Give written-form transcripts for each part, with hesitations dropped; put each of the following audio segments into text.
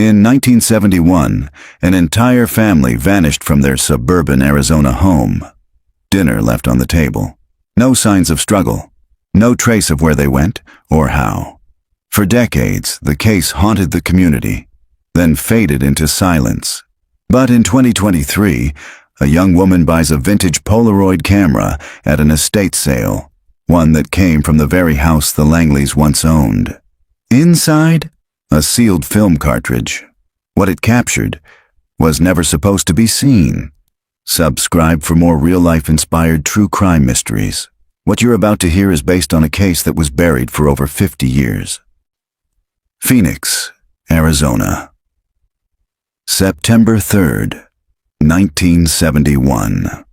In 1971, an entire family vanished from their suburban Arizona home. Dinner left on the table. No signs of struggle. No trace of where they went or how. For decades, the case haunted the community, then faded into silence. But in 2023, a young woman buys a vintage Polaroid camera at an estate sale, one that came from the very house the Langleys once owned. Inside, a sealed film cartridge. What it captured was never supposed to be seen. Subscribe for more real-life-inspired true crime mysteries. What you're about to hear is based on a case that was buried for over 50 years. Phoenix, Arizona. September 3rd, 1971.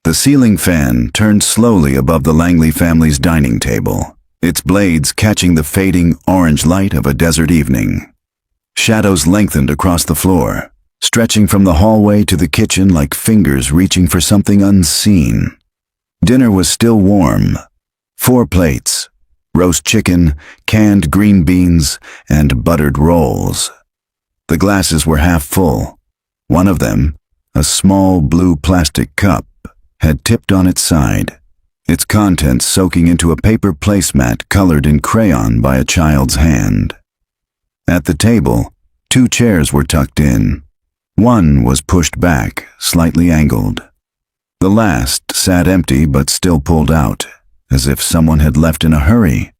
The ceiling fan turned slowly above the Langley family's dining table, its blades catching the fading orange light of a desert evening. Shadows lengthened across the floor, stretching from the hallway to the kitchen like fingers reaching for something unseen. Dinner was still warm. 4 plates, roast chicken, canned green beans, and buttered rolls. The glasses were half full. One of them, a small blue plastic cup, had tipped on its side, its contents soaking into a paper placemat colored in crayon by a child's hand. At the table, 2 chairs were tucked in. One was pushed back, slightly angled. The last sat empty but still pulled out, as if someone had left in a hurry.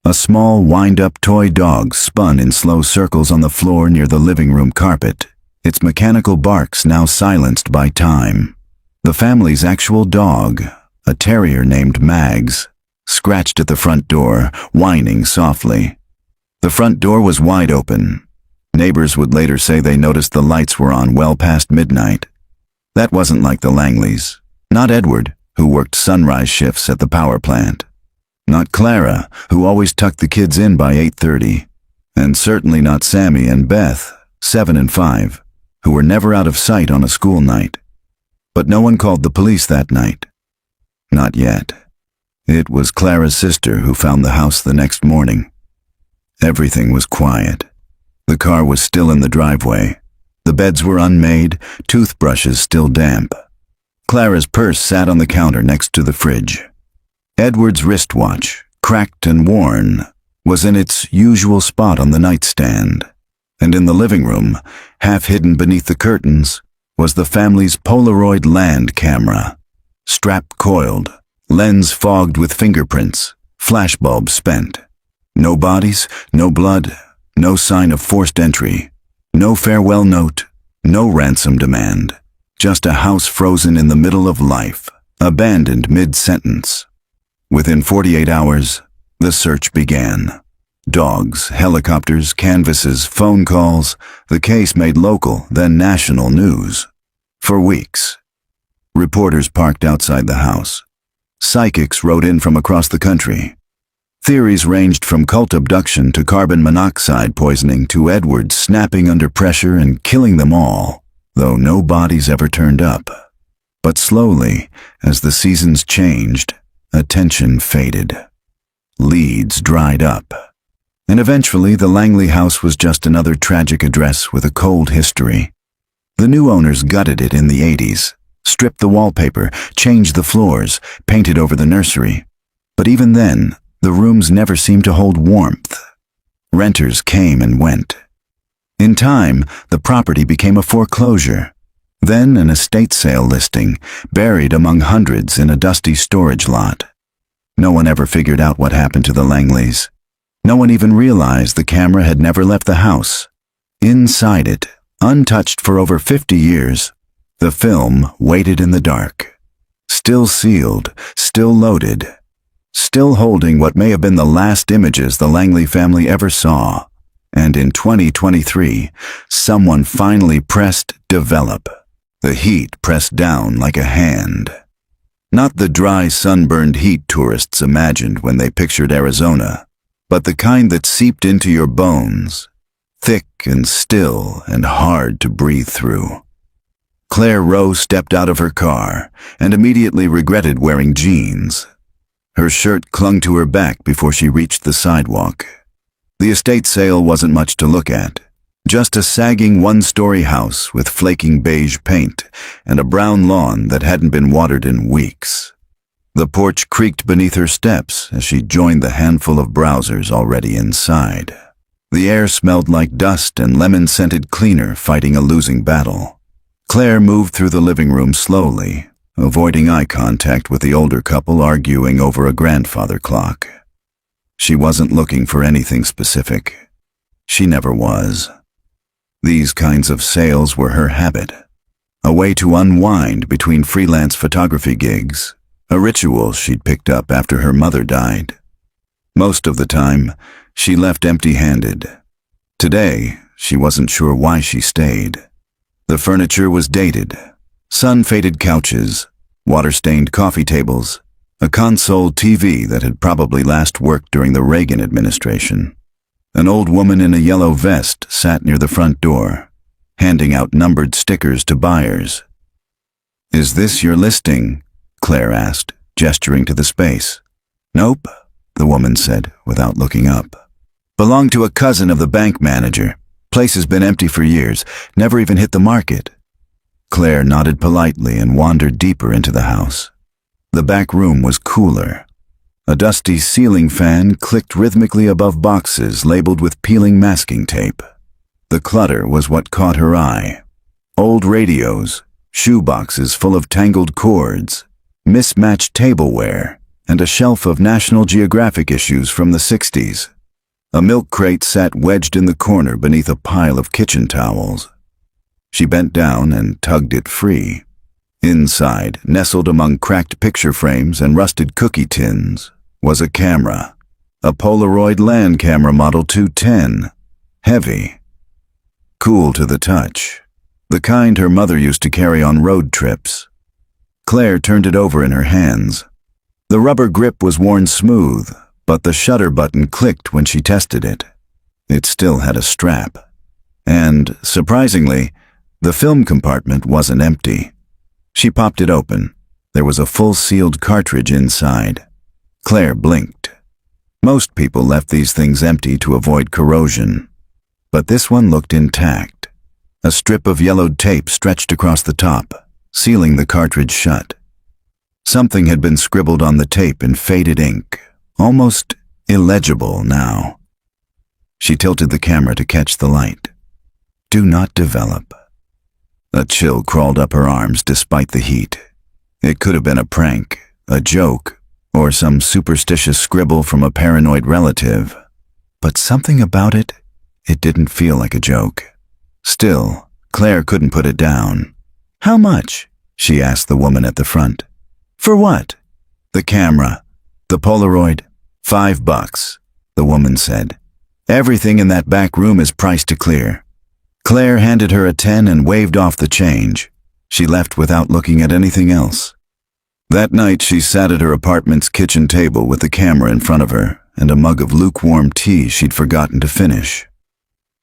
A small wind-up toy dog spun in slow circles on the floor near the living room carpet, its mechanical barks now silenced by time. The family's actual dog, a terrier named Mags, scratched at the front door, whining softly. The front door was wide open. Neighbors would later say they noticed the lights were on well past midnight. That wasn't like the Langleys. Not Edward, who worked sunrise shifts at the power plant. Not Clara, who always tucked the kids in by 8:30. And certainly not Sammy and Beth, 7 and 5, who were never out of sight on a school night. But no one called the police that night. Not yet. It was Clara's sister who found the house the next morning. Everything was quiet. The car was still in the driveway. The beds were unmade, toothbrushes still damp. Clara's purse sat on the counter next to the fridge. Edward's wristwatch, cracked and worn, was in its usual spot on the nightstand. And in the living room, half hidden beneath the curtains, was the family's Polaroid land camera. Strap coiled, lens fogged with fingerprints, flashbulb spent. No bodies, no blood, no sign of forced entry, no farewell note, no ransom demand. Just a house frozen in the middle of life, abandoned mid-sentence. Within 48 hours, the search began. Dogs, helicopters, canvases, phone calls, the case made local, then national news. For weeks. Reporters parked outside the house. Psychics wrote in from across the country. Theories ranged from cult abduction to carbon monoxide poisoning to Edward snapping under pressure and killing them all, though no bodies ever turned up. But slowly, as the seasons changed, attention faded. Leads dried up. And eventually the Langley house was just another tragic address with a cold history. The new owners gutted it in the 80s, stripped the wallpaper, changed the floors, painted over the nursery. But even then, the rooms never seemed to hold warmth. Renters came and went. In time, the property became a foreclosure, then an estate sale listing, buried among hundreds in a dusty storage lot. No one ever figured out what happened to the Langleys. No one even realized the camera had never left the house. Inside it, untouched for over 50 years, the film waited in the dark. Still sealed, still loaded, still holding what may have been the last images the Langley family ever saw. And in 2023, someone finally pressed develop. The heat pressed down like a hand. Not the dry, sunburned heat tourists imagined when they pictured Arizona, but the kind that seeped into your bones, thick and still and hard to breathe through. Claire Rowe stepped out of her car and immediately regretted wearing jeans. Her shirt clung to her back before she reached the sidewalk. The estate sale wasn't much to look at. Just a sagging one-story house with flaking beige paint and a brown lawn that hadn't been watered in weeks. The porch creaked beneath her steps as she joined the handful of browsers already inside. The air smelled like dust and lemon-scented cleaner fighting a losing battle. Claire moved through the living room slowly, avoiding eye contact with the older couple arguing over a grandfather clock. She wasn't looking for anything specific. She never was. These kinds of sales were her habit, a way to unwind between freelance photography gigs, a ritual she'd picked up after her mother died. Most of the time, she left empty-handed. Today, she wasn't sure why she stayed. The furniture was dated, sun-faded couches, water-stained coffee tables, a console TV that had probably last worked during the Reagan administration. An old woman in a yellow vest sat near the front door, handing out numbered stickers to buyers. "Is this your listing?" Claire asked, gesturing to the space. "Nope," the woman said, without looking up. "Belonged to a cousin of the bank manager. Place has been empty for years, never even hit the market." Claire nodded politely and wandered deeper into the house. The back room was cooler. A dusty ceiling fan clicked rhythmically above boxes labeled with peeling masking tape. The clutter was what caught her eye. Old radios, shoe boxes full of tangled cords, mismatched tableware, and a shelf of National Geographic issues from the 60s. A milk crate sat wedged in the corner beneath a pile of kitchen towels. She bent down and tugged it free. Inside, nestled among cracked picture frames and rusted cookie tins, was a camera, a Polaroid land camera model 210, heavy, cool to the touch, the kind her mother used to carry on road trips. Claire turned it over in her hands. The rubber grip was worn smooth, but the shutter button clicked when she tested it. It still had a strap. And, surprisingly, the film compartment wasn't empty. She popped it open. There was a full-sealed cartridge inside. Claire blinked. Most people left these things empty to avoid corrosion, but this one looked intact. A strip of yellowed tape stretched across the top, sealing the cartridge shut. Something had been scribbled on the tape in faded ink, almost illegible now. She tilted the camera to catch the light. "Do not develop." A chill crawled up her arms despite the heat. It could have been a prank, a joke, or some superstitious scribble from a paranoid relative. But something about it didn't feel like a joke. Still, Claire couldn't put it down. "How much?" she asked the woman at the front. "For what?" "The camera. The Polaroid. $5, the woman said. "Everything in that back room is priced to clear." Claire handed her a 10 and waved off the change. She left without looking at anything else. That night she sat at her apartment's kitchen table with the camera in front of her and a mug of lukewarm tea she'd forgotten to finish.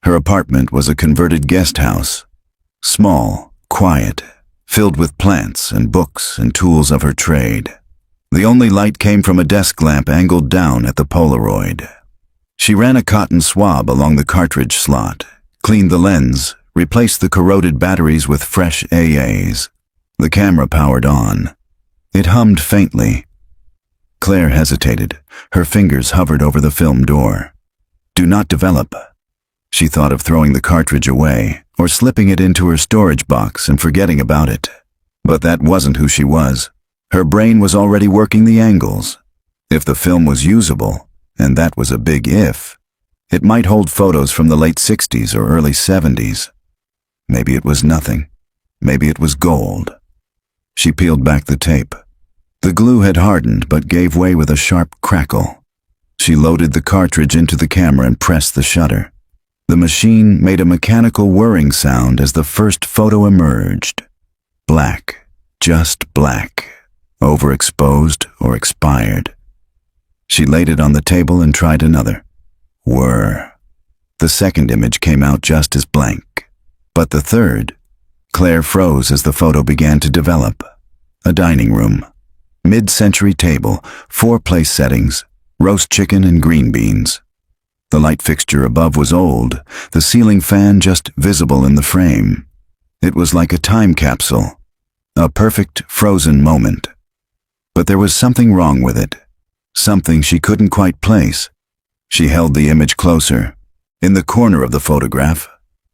Her apartment was a converted guest house. Small, quiet, filled with plants and books and tools of her trade. The only light came from a desk lamp angled down at the Polaroid. She ran a cotton swab along the cartridge slot, cleaned the lens, replaced the corroded batteries with fresh AAs. The camera powered on. It hummed faintly. Claire hesitated. Her fingers hovered over the film door. "Do not develop." She thought of throwing the cartridge away, or slipping it into her storage box and forgetting about it. But that wasn't who she was. Her brain was already working the angles. If the film was usable, and that was a big if, it might hold photos from the late 60s or early 70s. Maybe it was nothing. Maybe it was gold. She peeled back the tape. The glue had hardened but gave way with a sharp crackle. She loaded the cartridge into the camera and pressed the shutter. The machine made a mechanical whirring sound as the first photo emerged. Black, just black, overexposed or expired. She laid it on the table and tried another. Whir. The second image came out just as blank. But the third, Claire froze as the photo began to develop. A dining room. Mid-century table, 4 place settings, roast chicken and green beans. The light fixture above was old, the ceiling fan just visible in the frame. It was like a time capsule, a perfect frozen moment. But there was something wrong with it, something she couldn't quite place. She held the image closer. In the corner of the photograph,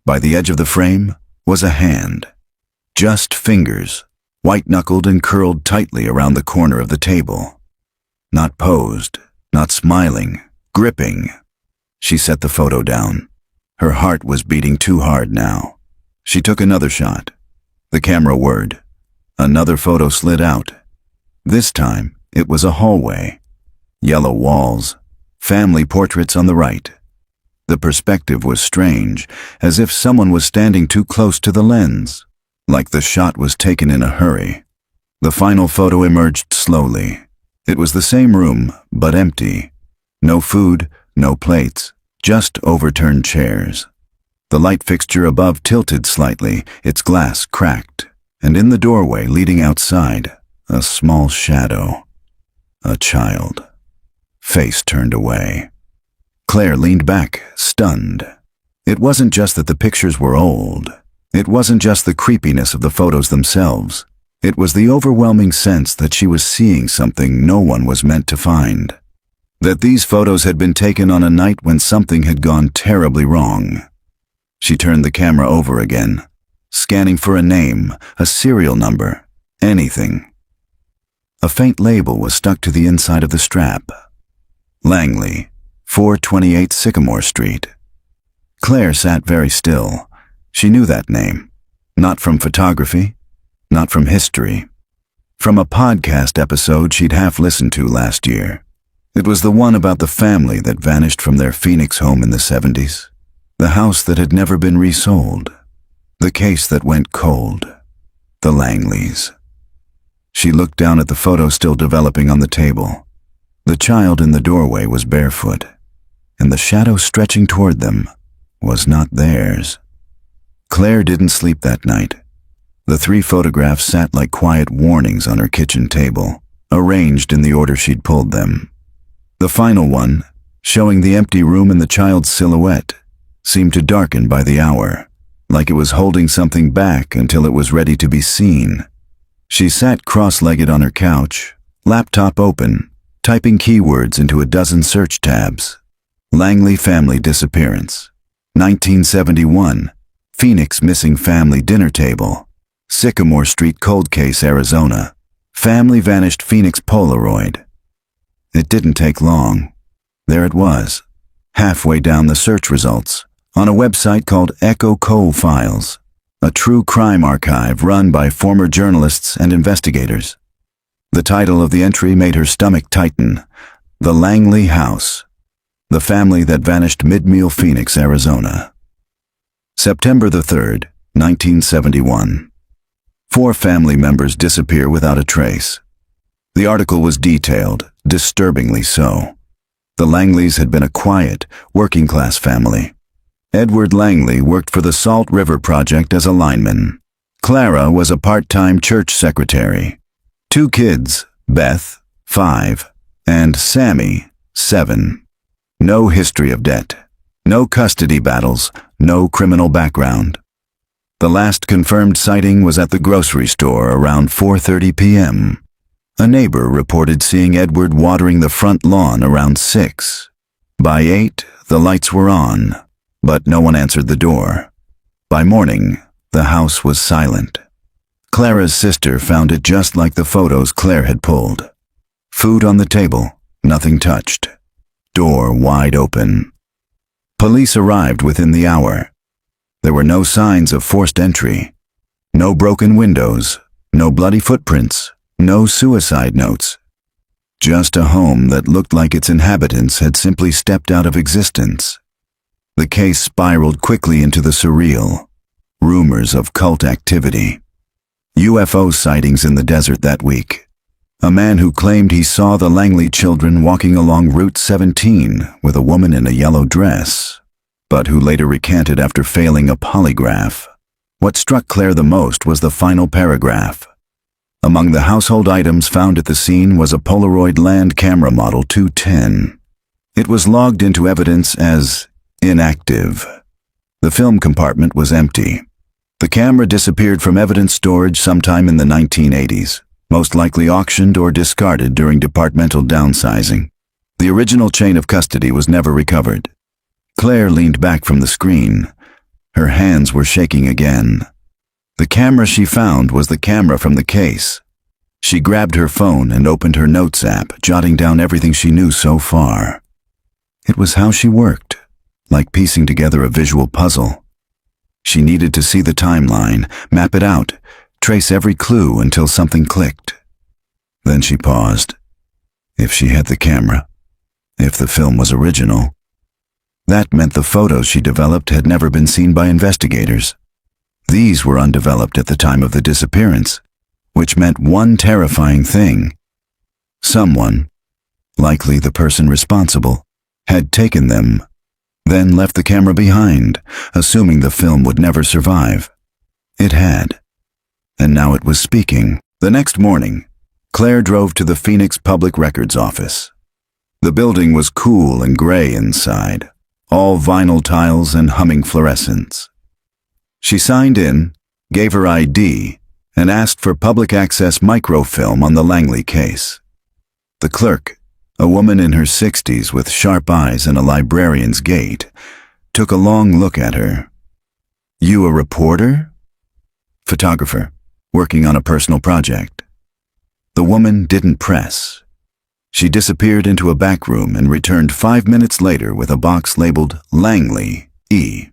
by the edge of the frame, was a hand. Just fingers, white-knuckled and curled tightly around the corner of the table. Not posed, not smiling, gripping. She set the photo down. Her heart was beating too hard now. She took another shot. The camera whirred. Another photo slid out. This time, it was a hallway. Yellow walls, family portraits on the right. The perspective was strange, as if someone was standing too close to the lens, like the shot was taken in a hurry. The final photo emerged slowly. It was the same room, but empty. No food, no plates, just overturned chairs. The light fixture above tilted slightly, its glass cracked, and in the doorway leading outside, a small shadow. A child. Face turned away. Claire leaned back, stunned. It wasn't just that the pictures were old. It wasn't just the creepiness of the photos themselves. It was the overwhelming sense that she was seeing something no one was meant to find. That these photos had been taken on a night when something had gone terribly wrong. She turned the camera over again, scanning for a name, a serial number, anything. A faint label was stuck to the inside of the strap. Langley, 428 Sycamore Street. Claire sat very still. She knew that name. Not from photography, not from history. From a podcast episode she'd half listened to last year. It was the one about the family that vanished from their Phoenix home in the 70s. The house that had never been resold. The case that went cold. The Langleys. She looked down at the photo still developing on the table. The child in the doorway was barefoot, and the shadow stretching toward them was not theirs. Claire didn't sleep that night. The 3 photographs sat like quiet warnings on her kitchen table, arranged in the order she'd pulled them. The final one, showing the empty room and the child's silhouette, seemed to darken by the hour, like it was holding something back until it was ready to be seen. She sat cross-legged on her couch, laptop open, typing keywords into a dozen search tabs. Langley family disappearance. 1971. Phoenix missing family dinner table. Sycamore Street cold case, Arizona. Family vanished Phoenix Polaroid. It didn't take long. There it was, halfway down the search results, on a website called Echo Coal Files, a true crime archive run by former journalists and investigators. The title of the entry made her stomach tighten. The Langley House. The family that vanished mid-meal Phoenix, Arizona. September the 3rd, 1971. 4 family members disappear without a trace. The article was detailed, disturbingly so. The Langleys had been a quiet, working-class family. Edward Langley worked for the Salt River Project as a lineman. Clara was a part-time church secretary. 2 kids, Beth, 5, and Sammy, 7. No history of debt. No custody battles. No criminal background. The last confirmed sighting was at the grocery store around 4:30 p.m. A neighbor reported seeing Edward watering the front lawn around 6. By 8, the lights were on, but no one answered the door. By morning, the house was silent. Clara's sister found it just like the photos Claire had pulled. Food on the table, nothing touched. Door wide open. Police arrived within the hour. There were no signs of forced entry. No broken windows, no bloody footprints, no suicide notes. Just a home that looked like its inhabitants had simply stepped out of existence. The case spiraled quickly into the surreal. Rumors of cult activity. UFO sightings in the desert that week. A man who claimed he saw the Langley children walking along Route 17 with a woman in a yellow dress, but who later recanted after failing a polygraph. What struck Claire the most was the final paragraph. Among the household items found at the scene was a Polaroid land camera model 210. It was logged into evidence as inactive. The film compartment was empty. The camera disappeared from evidence storage sometime in the 1980s, most likely auctioned or discarded during departmental downsizing. The original chain of custody was never recovered. Claire leaned back from the screen. Her hands were shaking again. The camera she found was the camera from the case. She grabbed her phone and opened her notes app, jotting down everything she knew so far. It was how she worked, like piecing together a visual puzzle. She needed to see the timeline, map it out, trace every clue until something clicked. Then she paused. If she had the camera, if the film was original, that meant the photos she developed had never been seen by investigators. These were undeveloped at the time of the disappearance, which meant one terrifying thing. Someone, likely the person responsible, had taken them, then left the camera behind, assuming the film would never survive. It had. And now it was speaking. The next morning, Claire drove to the Phoenix Public Records office. The building was cool and gray inside, all vinyl tiles and humming fluorescents. She signed in, gave her ID, and asked for public access microfilm on the Langley case. The clerk, a woman in her 60s with sharp eyes and a librarian's gait, took a long look at her. "You a reporter?" "Photographer, working on a personal project." The woman didn't press. She disappeared into a back room and returned 5 minutes later with a box labeled Langley, E.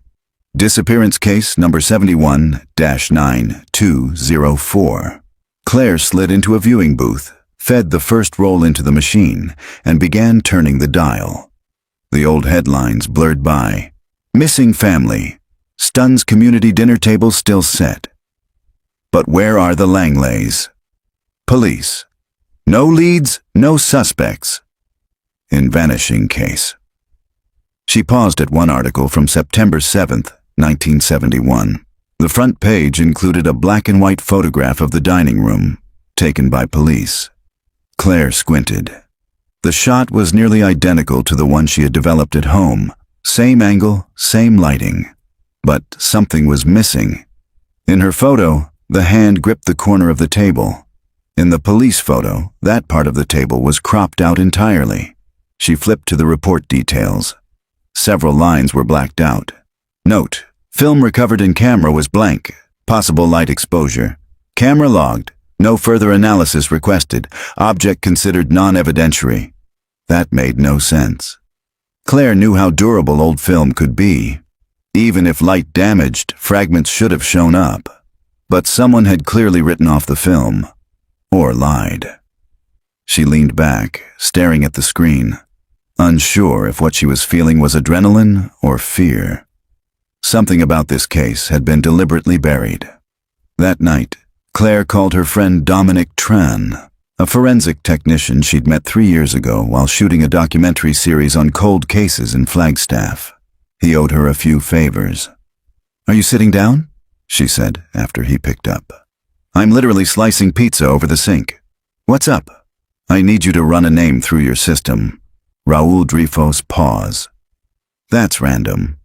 Disappearance case number 71-9204. Claire slid into a viewing booth, fed the first roll into the machine, and began turning the dial. The old headlines blurred by. "Missing family. Stuns community dinner table still set. But where are the Langleys? Police. No leads, no suspects. In vanishing case." She paused at one article from September 7th, 1971. The front page included a black and white photograph of the dining room, taken by police. Claire squinted. The shot was nearly identical to the one she had developed at home. Same angle, same lighting. But something was missing. In her photo, the hand gripped the corner of the table. In the police photo, that part of the table was cropped out entirely. She flipped to the report details. Several lines were blacked out. Note: film recovered in camera was blank. Possible light exposure. Camera logged. No further analysis requested. Object considered non-evidentiary. That made no sense. Claire knew how durable old film could be. Even if light damaged, fragments should have shown up. But someone had clearly written off the film. Or lied. She leaned back, staring at the screen, unsure if what she was feeling was adrenaline or fear. Something about this case had been deliberately buried. That night, Claire called her friend Dominic Tran, a forensic technician she'd met 3 years ago while shooting a documentary series on cold cases in Flagstaff. He owed her a few favors. "Are you sitting down?" she said after he picked up. "I'm literally slicing pizza over the sink. What's up?" "I need you to run a name through your system." Raul Dreyfus pause. "That's random.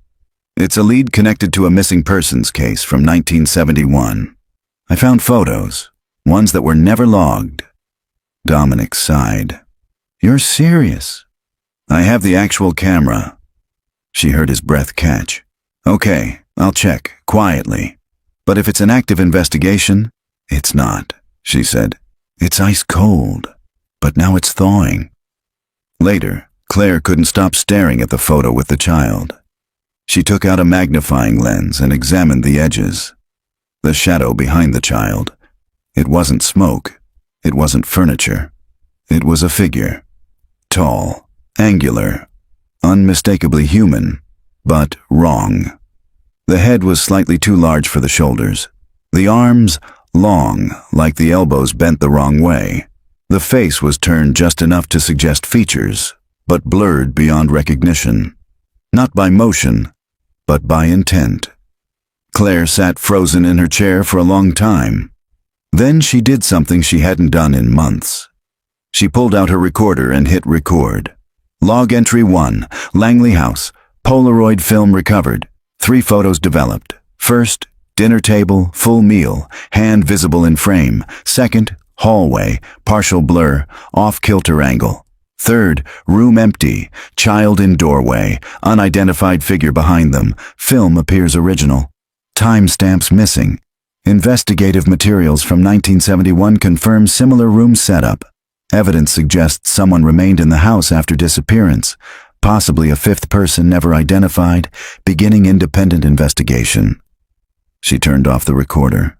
It's a lead connected to a missing persons case from 1971. I found photos, ones that were never logged." Dominic sighed. "You're serious?" "I have the actual camera." She heard his breath catch. "Okay, I'll check, quietly. But if it's an active investigation..." "It's not," she said. "It's ice cold. But now it's thawing." Later, Claire couldn't stop staring at the photo with the child. She took out a magnifying lens and examined the edges. The shadow behind the child. It wasn't smoke. It wasn't furniture. It was a figure. Tall, angular, unmistakably human, but wrong. The head was slightly too large for the shoulders. The arms, long, like the elbows bent the wrong way. The face was turned just enough to suggest features, but blurred beyond recognition. Not by motion, but by intent. Claire sat frozen in her chair for a long time. Then she did something she hadn't done in months. She pulled out her recorder and hit record. Log Entry 1, Langley House, Polaroid film recovered. 3 photos developed. First, dinner table, full meal, hand visible in frame. Second, hallway, partial blur, off-kilter angle. Third, room empty, child in doorway, unidentified figure behind them. Film appears original. Timestamps missing. Investigative materials from 1971 confirm similar room setup. Evidence suggests someone remained in the house after disappearance, possibly a 5th person never identified, beginning independent investigation. She turned off the recorder,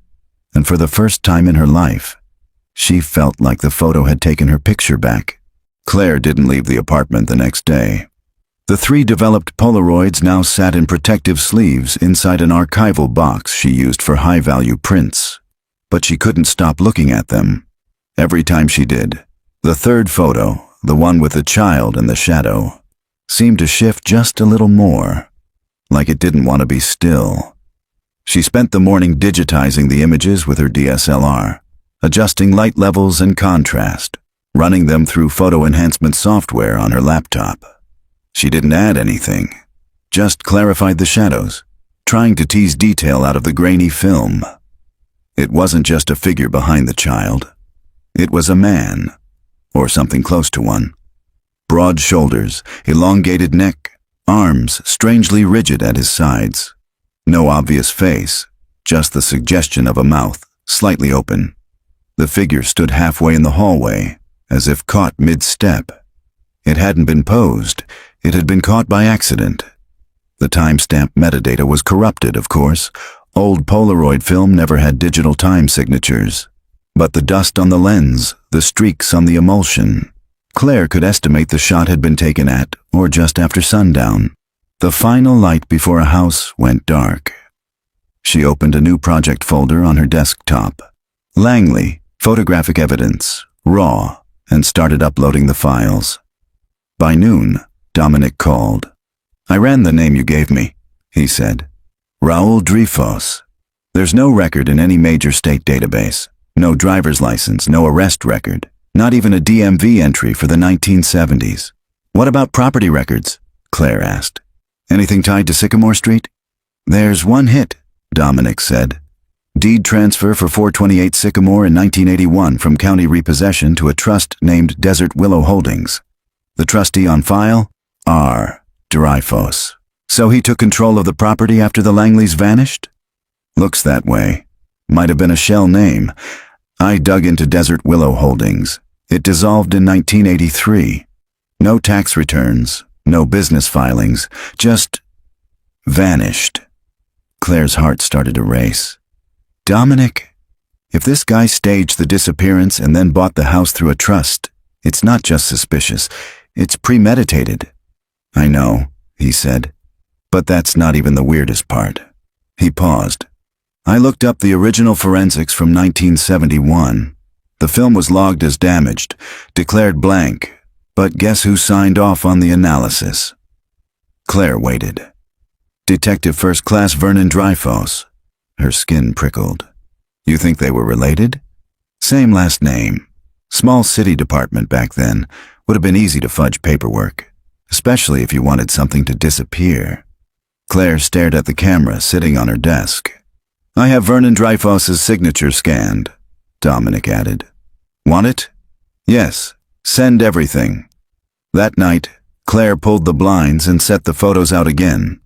and for the first time in her life, she felt like the photo had taken her picture back. Claire didn't leave the apartment the next day. The 3 developed Polaroids now sat in protective sleeves inside an archival box she used for high-value prints. But she couldn't stop looking at them. Every time she did, the 3rd photo, the one with the child and the shadow, seemed to shift just a little more, like it didn't want to be still. She spent the morning digitizing the images with her DSLR, adjusting light levels and contrast, running them through photo enhancement software on her laptop. She didn't add anything, just clarified the shadows, trying to tease detail out of the grainy film. It wasn't just a figure behind the child. It was a man, or something close to one. Broad shoulders, elongated neck, arms strangely rigid at his sides. No obvious face, just the suggestion of a mouth, slightly open. The figure stood halfway in the hallway, as if caught mid-step. It hadn't been posed, it had been caught by accident. The timestamp metadata was corrupted, of course. Old Polaroid film never had digital time signatures. But the dust on the lens, the streaks on the emulsion, Claire could estimate the shot had been taken at, or just after sundown. The final light before a house went dark. She opened a new project folder on her desktop. Langley, photographic evidence, raw, and started uploading the files. By noon, Dominic called. "I ran the name you gave me," he said. "Raul Dreyfus. There's no record in any major state database. No driver's license, no arrest record, not even a DMV entry for the 1970s. "What about property records?" Claire asked. "Anything tied to Sycamore Street?" "There's one hit," Dominic said. "Deed transfer for 428 Sycamore in 1981 from county repossession to a trust named Desert Willow Holdings. The trustee on file? R. Dreyfus. So he took control of the property after the Langleys vanished?" "Looks that way. Might have been a shell name. I dug into Desert Willow Holdings. It dissolved in 1983. No tax returns, no business filings, just vanished." Claire's heart started to race. Dominic, if this guy staged the disappearance and then bought the house through a trust, it's not just suspicious, it's premeditated. "I know," he said, "but that's not even the weirdest part." He paused. "I looked up the original forensics from 1971. The film was logged as damaged, declared blank, but guess who signed off on the analysis?" Claire waited. "Detective First Class Vernon Dreyfus." Her skin prickled. "You think they were related?" "Same last name. Small city department back then. Would have been easy to fudge paperwork, especially if you wanted something to disappear." Claire stared at the camera sitting on her desk. "I have Vernon Dreyfus's signature scanned," Dominic added. "Want it?" "Yes. Send everything." That night, Claire pulled the blinds and set the photos out again.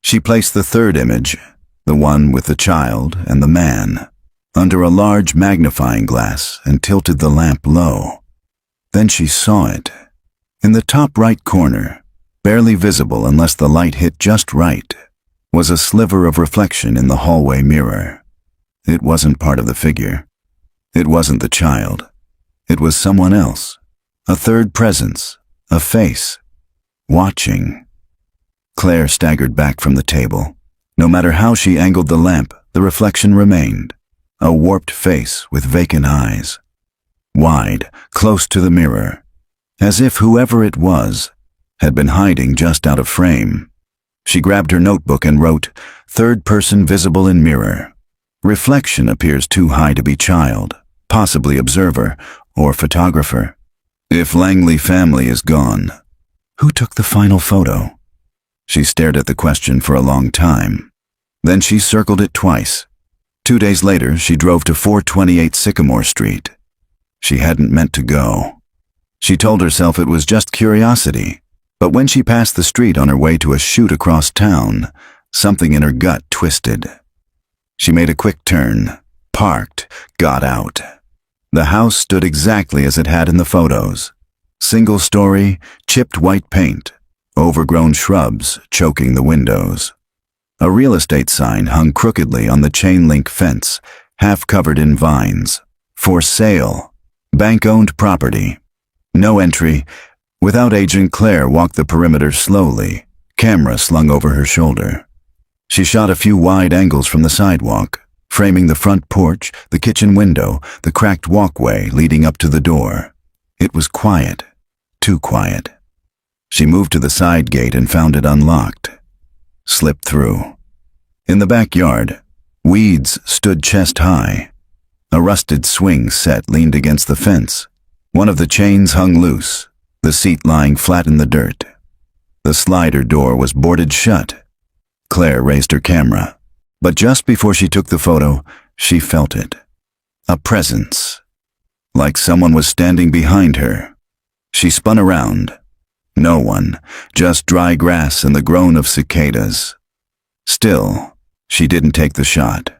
She placed the 3rd image, the one with the child and the man, under a large magnifying glass and tilted the lamp low. Then she saw it. In the top right corner, barely visible unless the light hit just right, was a sliver of reflection in the hallway mirror. It wasn't part of the figure. It wasn't the child. It was someone else. A 3rd presence. A face. Watching. Claire staggered back from the table. No matter how she angled the lamp, the reflection remained. A warped face with vacant eyes. Wide, close to the mirror. As if whoever it was had been hiding just out of frame. She grabbed her notebook and wrote, "3rd person visible in mirror. Reflection appears too high to be child, possibly observer, or photographer. If Langley family is gone, Who took the final photo? She stared at the question for a long time. Then she circled it twice. 2 days later, she drove to 428 Sycamore Street. She hadn't meant to go. She told herself it was just curiosity, but when she passed the street on her way to a shoot across town, something in her gut twisted. She made a quick turn, parked, got out. The house stood exactly as it had in the photos. Single story, chipped white paint, overgrown shrubs choking the windows. A real estate sign hung crookedly on the chain-link fence, half covered in vines. For sale. Bank-owned property. No entry. Without Agent Claire walked the perimeter slowly, camera slung over her shoulder. She shot a few wide angles from the sidewalk, framing the front porch, the kitchen window, the cracked walkway leading up to the door. It was quiet. Too quiet. She moved to the side gate and found it unlocked. Slipped through. In the backyard, weeds stood chest high. A rusted swing set leaned against the fence. One of the chains hung loose, the seat lying flat in the dirt. The slider door was boarded shut. Claire raised her camera, but just before she took the photo, she felt it. A presence. Like someone was standing behind her. She spun around. No one, just dry grass and the groan of cicadas. Still, she didn't take the shot.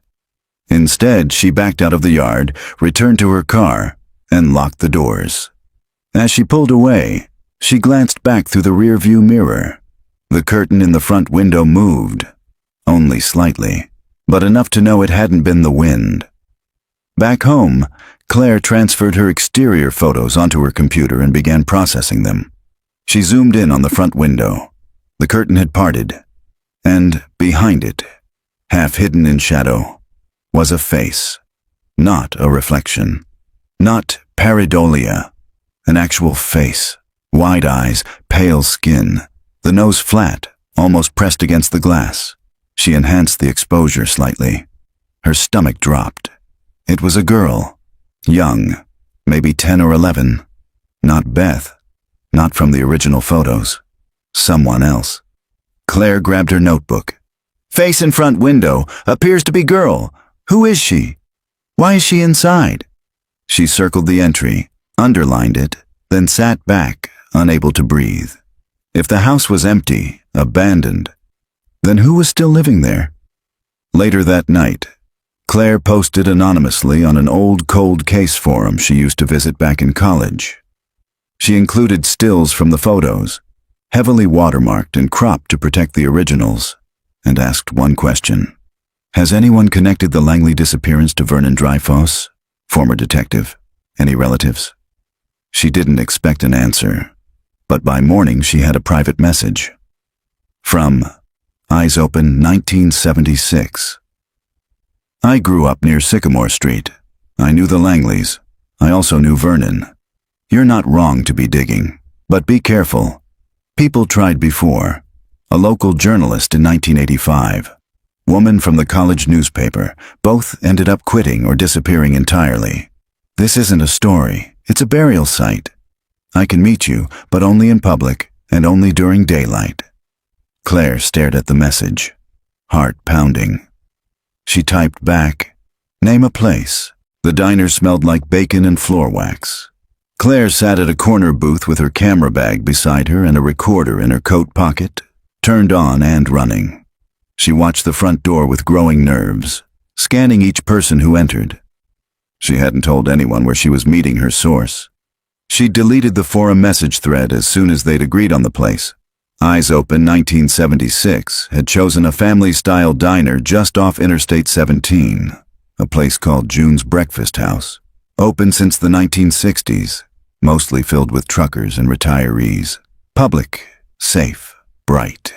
Instead, she backed out of the yard, returned to her car, and locked the doors. As she pulled away, she glanced back through the rearview mirror. The curtain in the front window moved, only slightly, but enough to know it hadn't been the wind. Back home, Claire transferred her exterior photos onto her computer and began processing them. She zoomed in on the front window. The curtain had parted, and behind it, half hidden in shadow, was a face. Not a reflection. Not pareidolia. An actual face. Wide eyes, pale skin, the nose flat, almost pressed against the glass. She enhanced the exposure slightly. Her stomach dropped. It was a girl. Young, maybe 10 or 11. Not Beth. Not from the original photos. Someone else. Claire grabbed her notebook. Face in front window. Appears to be girl. Who is she? Why is she inside? She circled the entry, underlined it, then sat back, unable to breathe. If the house was empty, abandoned, then who was still living there? Later that night, Claire posted anonymously on an old cold case forum she used to visit back in college. She included stills from the photos, heavily watermarked and cropped to protect the originals, and asked one question. Has anyone connected the Langley disappearance to Vernon Dreyfus, former detective? Any relatives? She didn't expect an answer, but by morning she had a private message. From Eyes Open 1976. I grew up near Sycamore Street. I knew the Langleys. I also knew Vernon. You're not wrong to be digging, but be careful. People tried before. A local journalist in 1985. Woman from the college newspaper. Both ended up quitting or disappearing entirely. This isn't a story. It's a burial site. I can meet you, but only in public and only during daylight. Claire stared at the message, heart pounding. She typed back, name a place. The diner smelled like bacon and floor wax. Claire sat at a corner booth with her camera bag beside her and a recorder in her coat pocket, turned on and running. She watched the front door with growing nerves, scanning each person who entered. She hadn't told anyone where she was meeting her source. She'd deleted the forum message thread as soon as they'd agreed on the place. Eyes Open 1976 had chosen a family-style diner just off Interstate 17, a place called June's Breakfast House, open since the 1960s, mostly filled with truckers and retirees. Public, safe, bright.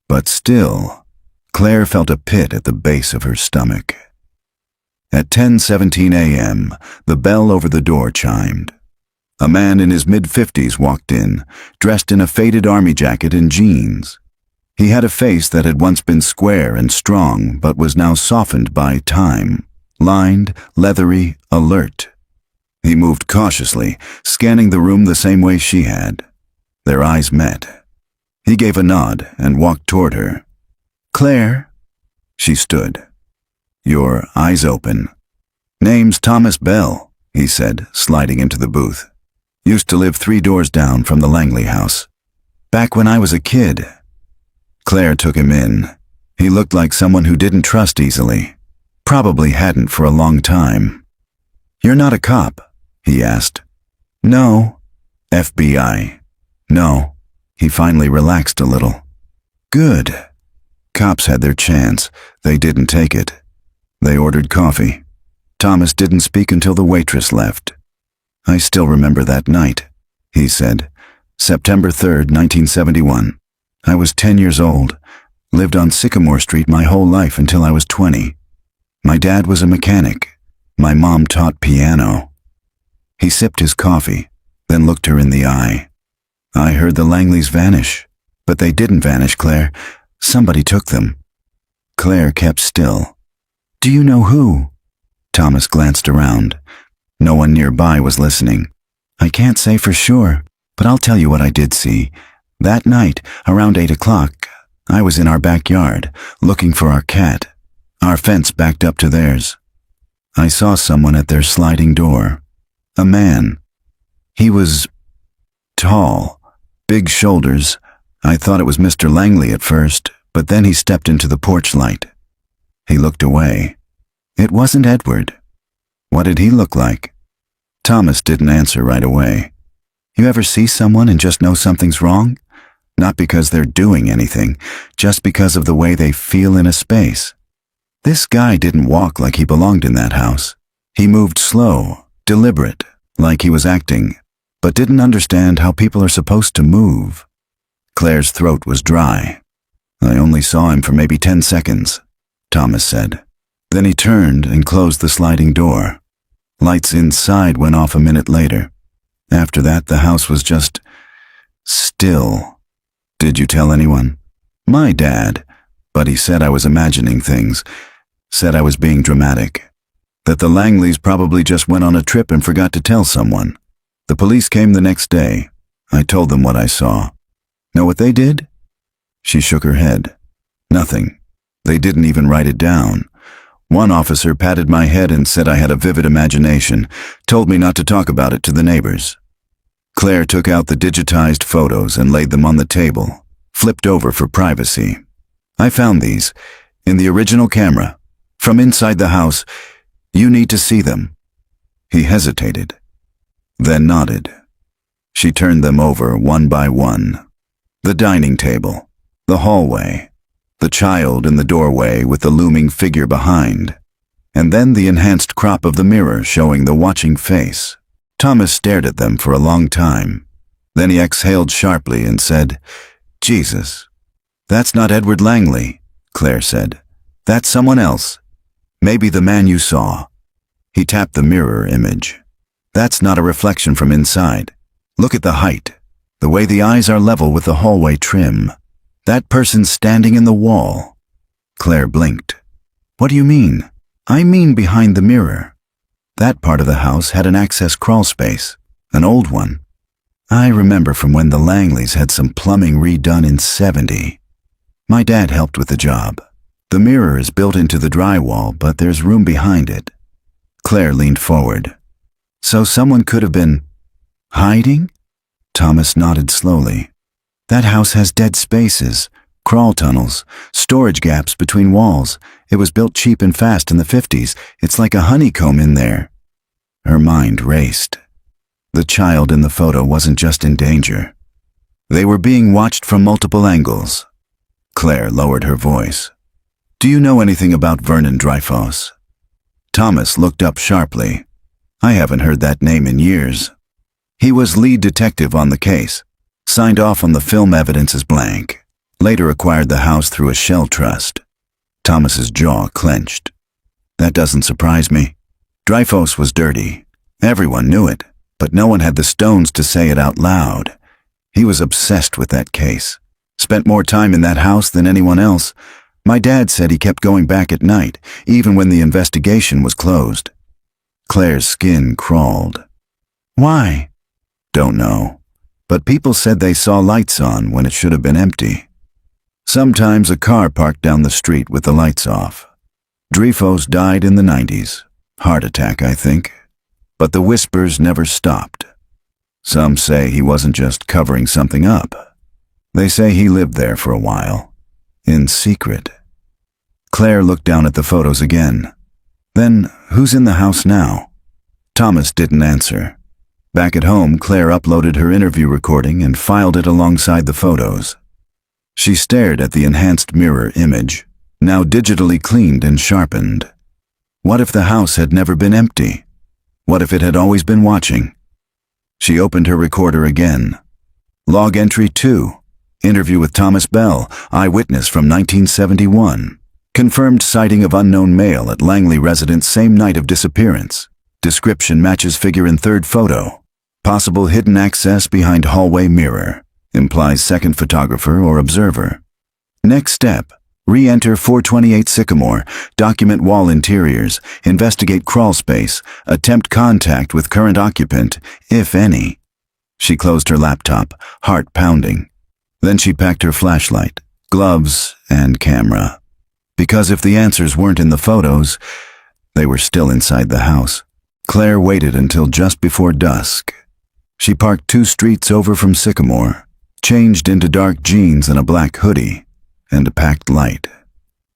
But still, Claire felt a pit at the base of her stomach. At 10:17 a.m., the bell over the door chimed. A man in his mid-50s walked in, dressed in a faded army jacket and jeans. He had a face that had once been square and strong, but was now softened by time, lined, leathery, alert. He moved cautiously, scanning the room the same way she had. Their eyes met. He gave a nod and walked toward her. "Claire?" She stood. "Your eyes open." "Name's Thomas Bell," he said, sliding into the booth. "Used to live 3 doors down from the Langley house. Back when I was a kid." Claire took him in. He looked like someone who didn't trust easily. Probably hadn't for a long time. "You're not a cop?" he asked. "No." "FBI?" "No." He finally relaxed a little. "Good." Cops had their chance. They didn't take it. They ordered coffee. Thomas didn't speak until the waitress left. "I still remember that night," he said. "September 3rd, 1971. I was 10 years old. Lived on Sycamore Street my whole life until I was 20. My dad was a mechanic. My mom taught piano." He sipped his coffee, then looked her in the eye. "I heard the Langleys vanish. But they didn't vanish, Claire. Somebody took them." Claire kept still. "Do you know who?" Thomas glanced around. No one nearby was listening. "I can't say for sure, but I'll tell you what I did see. That night, around 8 o'clock, I was in our backyard, looking for our cat. Our fence backed up to theirs. I saw someone at their sliding door. A man. He was tall, big shoulders. I thought it was Mr. Langley at first, but then he stepped into the porch light." He looked away. "It wasn't Edward." "What did he look like?" Thomas didn't answer right away. "You ever see someone and just know something's wrong? Not because they're doing anything, just because of the way they feel in a space. This guy didn't walk like he belonged in that house. He moved slow, deliberate, like he was acting, but didn't understand how people are supposed to move." Claire's throat was dry. "I only saw him for maybe 10 seconds, Thomas said. Then he turned and closed the sliding door. Lights inside went off a minute later. After that, the house was just still." "Did you tell anyone?" "My dad, but he said I was imagining things, said I was being dramatic, that the Langleys probably just went on a trip and forgot to tell someone. The police came the next day. I told them what I saw. Know what they did?" She shook her head. "Nothing. They didn't even write it down. One officer patted my head and said I had a vivid imagination, told me not to talk about it to the neighbors." Claire took out the digitized photos and laid them on the table, flipped over for privacy. "I found these, in the original camera, from inside the house. You need to see them." He hesitated, then nodded. She turned them over one by one. The dining table, the hallway, the child in the doorway with the looming figure behind, and then the enhanced crop of the mirror showing the watching face. Thomas stared at them for a long time. Then he exhaled sharply and said, "Jesus, that's not Edward Langley," Claire said. "That's someone else. Maybe the man you saw." He tapped the mirror image. "That's not a reflection from inside. Look at the height, the way the eyes are level with the hallway trim. That person's standing in the wall." Claire blinked. "What do you mean?" "I mean behind the mirror. That part of the house had an access crawl space, an old one. I remember from when the Langleys had some plumbing redone in '70. My dad helped with the job. The mirror is built into the drywall, but there's room behind it." Claire leaned forward. "So someone could have been hiding?" Thomas nodded slowly. "That house has dead spaces, crawl tunnels, storage gaps between walls. It was built cheap and fast in the '50s. It's like a honeycomb in there." Her mind raced. The child in the photo wasn't just in danger. They were being watched from multiple angles. Claire lowered her voice. "Do you know anything about Vernon Dreyfus?" Thomas looked up sharply. "I haven't heard that name in years." "He was lead detective on the case. Signed off on the film evidence as blank. Later acquired the house through a shell trust." Thomas's jaw clenched. "That doesn't surprise me. Dreyfus was dirty. Everyone knew it, but no one had the stones to say it out loud. He was obsessed with that case. Spent more time in that house than anyone else. My dad said he kept going back at night, even when the investigation was closed." Claire's skin crawled. "Why?" "Don't know. but people said they saw lights on when it should have been empty. Sometimes a car parked down the street with the lights off. Dreyfus died in the 90s. Heart attack, I think. But the whispers never stopped. Some say he wasn't just covering something up. They say he lived there for a while. In secret. Claire looked down at the photos again. Then, who's in the house now? Thomas didn't answer. Back at home, Claire uploaded her interview recording and filed it alongside the photos. She stared at the enhanced mirror image, now digitally cleaned and sharpened. What if the house had never been empty? What if it had always been watching? She opened her recorder again. Log entry 2. Interview with Thomas Bell, eyewitness from 1971. Confirmed sighting of unknown male at Langley residence same night of disappearance. Description matches figure in third photo. Possible hidden access behind hallway mirror. Implies second photographer or observer. Next step. Re-enter 428 Sycamore. Document wall interiors. Investigate crawl space. Attempt contact with current occupant, if any. She closed her laptop, heart pounding. Then she packed her flashlight, gloves, and camera. Because if the answers weren't in the photos, they were still inside the house. Claire waited until just before dusk. She parked 2 streets over from Sycamore, changed into dark jeans and a black hoodie, and a packed light.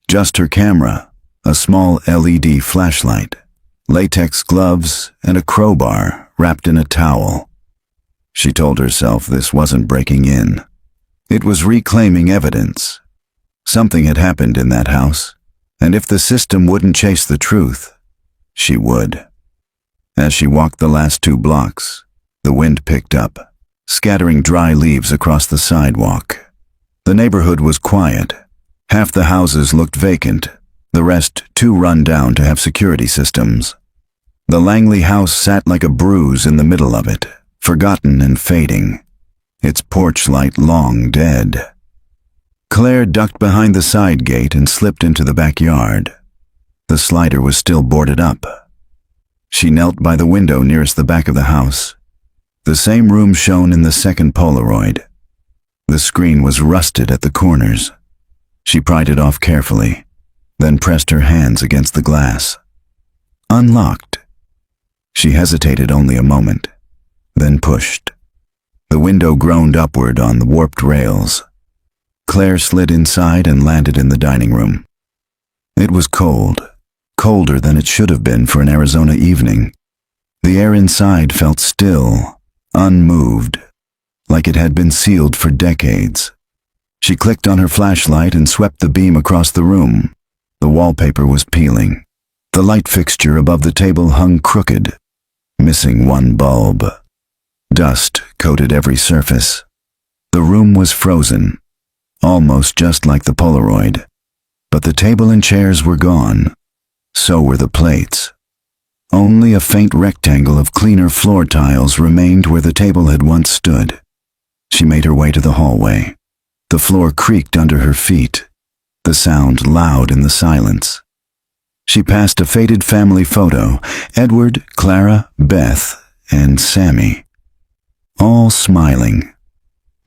Just her camera, a small LED flashlight, latex gloves, and a crowbar wrapped in a towel. She told herself this wasn't breaking in. It was reclaiming evidence. Something had happened in that house, and if the system wouldn't chase the truth, she would. As she walked the last 2 blocks, the wind picked up, scattering dry leaves across the sidewalk. The neighborhood was quiet. Half the houses looked vacant, the rest too run down to have security systems. The Langley house sat like a bruise in the middle of it, forgotten and fading, its porch light long dead. Claire ducked behind the side gate and slipped into the backyard. The slider was still boarded up. She knelt by the window nearest the back of the house. The same room shown in the second Polaroid. The screen was rusted at the corners. She pried it off carefully, then pressed her hands against the glass. Unlocked. She hesitated only a moment, then pushed. The window groaned upward on the warped rails. Claire slid inside and landed in the dining room. It was cold, colder than it should have been for an Arizona evening. The air inside felt still, unmoved, like it had been sealed for decades. She clicked on her flashlight and swept the beam across the room. The wallpaper was peeling. The light fixture above the table hung crooked, missing one bulb. Dust coated every surface. The room was frozen, almost just like the Polaroid. But the table and chairs were gone. So were the plates. Only a faint rectangle of cleaner floor tiles remained where the table had once stood. She made her way to the hallway. The floor creaked under her feet, the sound loud in the silence. She passed a faded family photo, Edward, Clara, Beth, and Sammy. All smiling.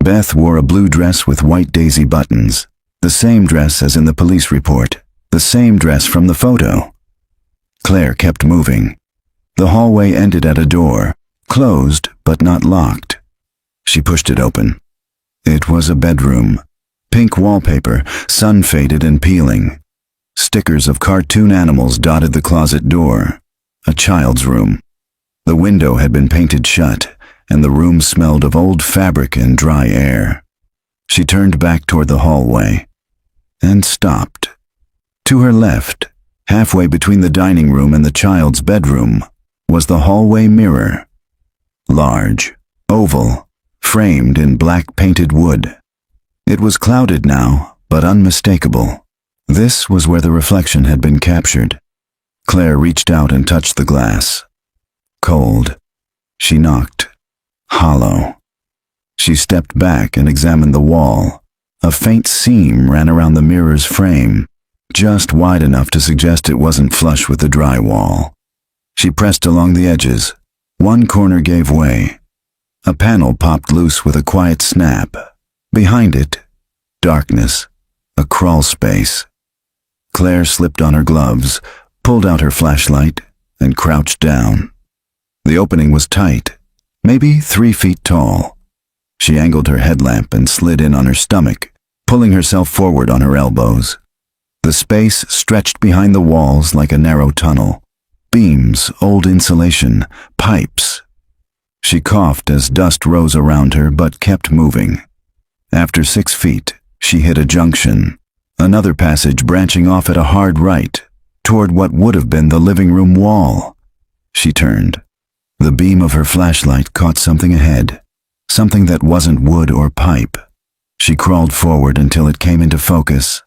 Beth wore a blue dress with white daisy buttons, the same dress as in the police report, the same dress from the photo. Claire kept moving. The hallway ended at a door, closed but not locked. She pushed it open. It was a bedroom. Pink wallpaper, sun-faded and peeling. Stickers of cartoon animals dotted the closet door. A child's room. The window had been painted shut, and the room smelled of old fabric and dry air. She turned back toward the hallway, and stopped. To her left, halfway between the dining room and the child's bedroom, was the hallway mirror. Large, oval, framed in black painted wood. It was clouded now, but unmistakable. This was where the reflection had been captured. Claire reached out and touched the glass. Cold. She knocked. Hollow. She stepped back and examined the wall. A faint seam ran around the mirror's frame, just wide enough to suggest it wasn't flush with the drywall. She pressed along the edges. One corner gave way. A panel popped loose with a quiet snap. Behind it, darkness, a crawl space. Claire slipped on her gloves, pulled out her flashlight, and crouched down. The opening was tight, maybe 3 feet tall. She angled her headlamp and slid in on her stomach, pulling herself forward on her elbows. The space stretched behind the walls like a narrow tunnel. Beams, old insulation, pipes. She coughed as dust rose around her but kept moving. After 6 feet, she hit a junction, another passage branching off at a hard right, toward what would have been the living room wall. She turned. The beam of her flashlight caught something ahead, something that wasn't wood or pipe. She crawled forward until it came into focus.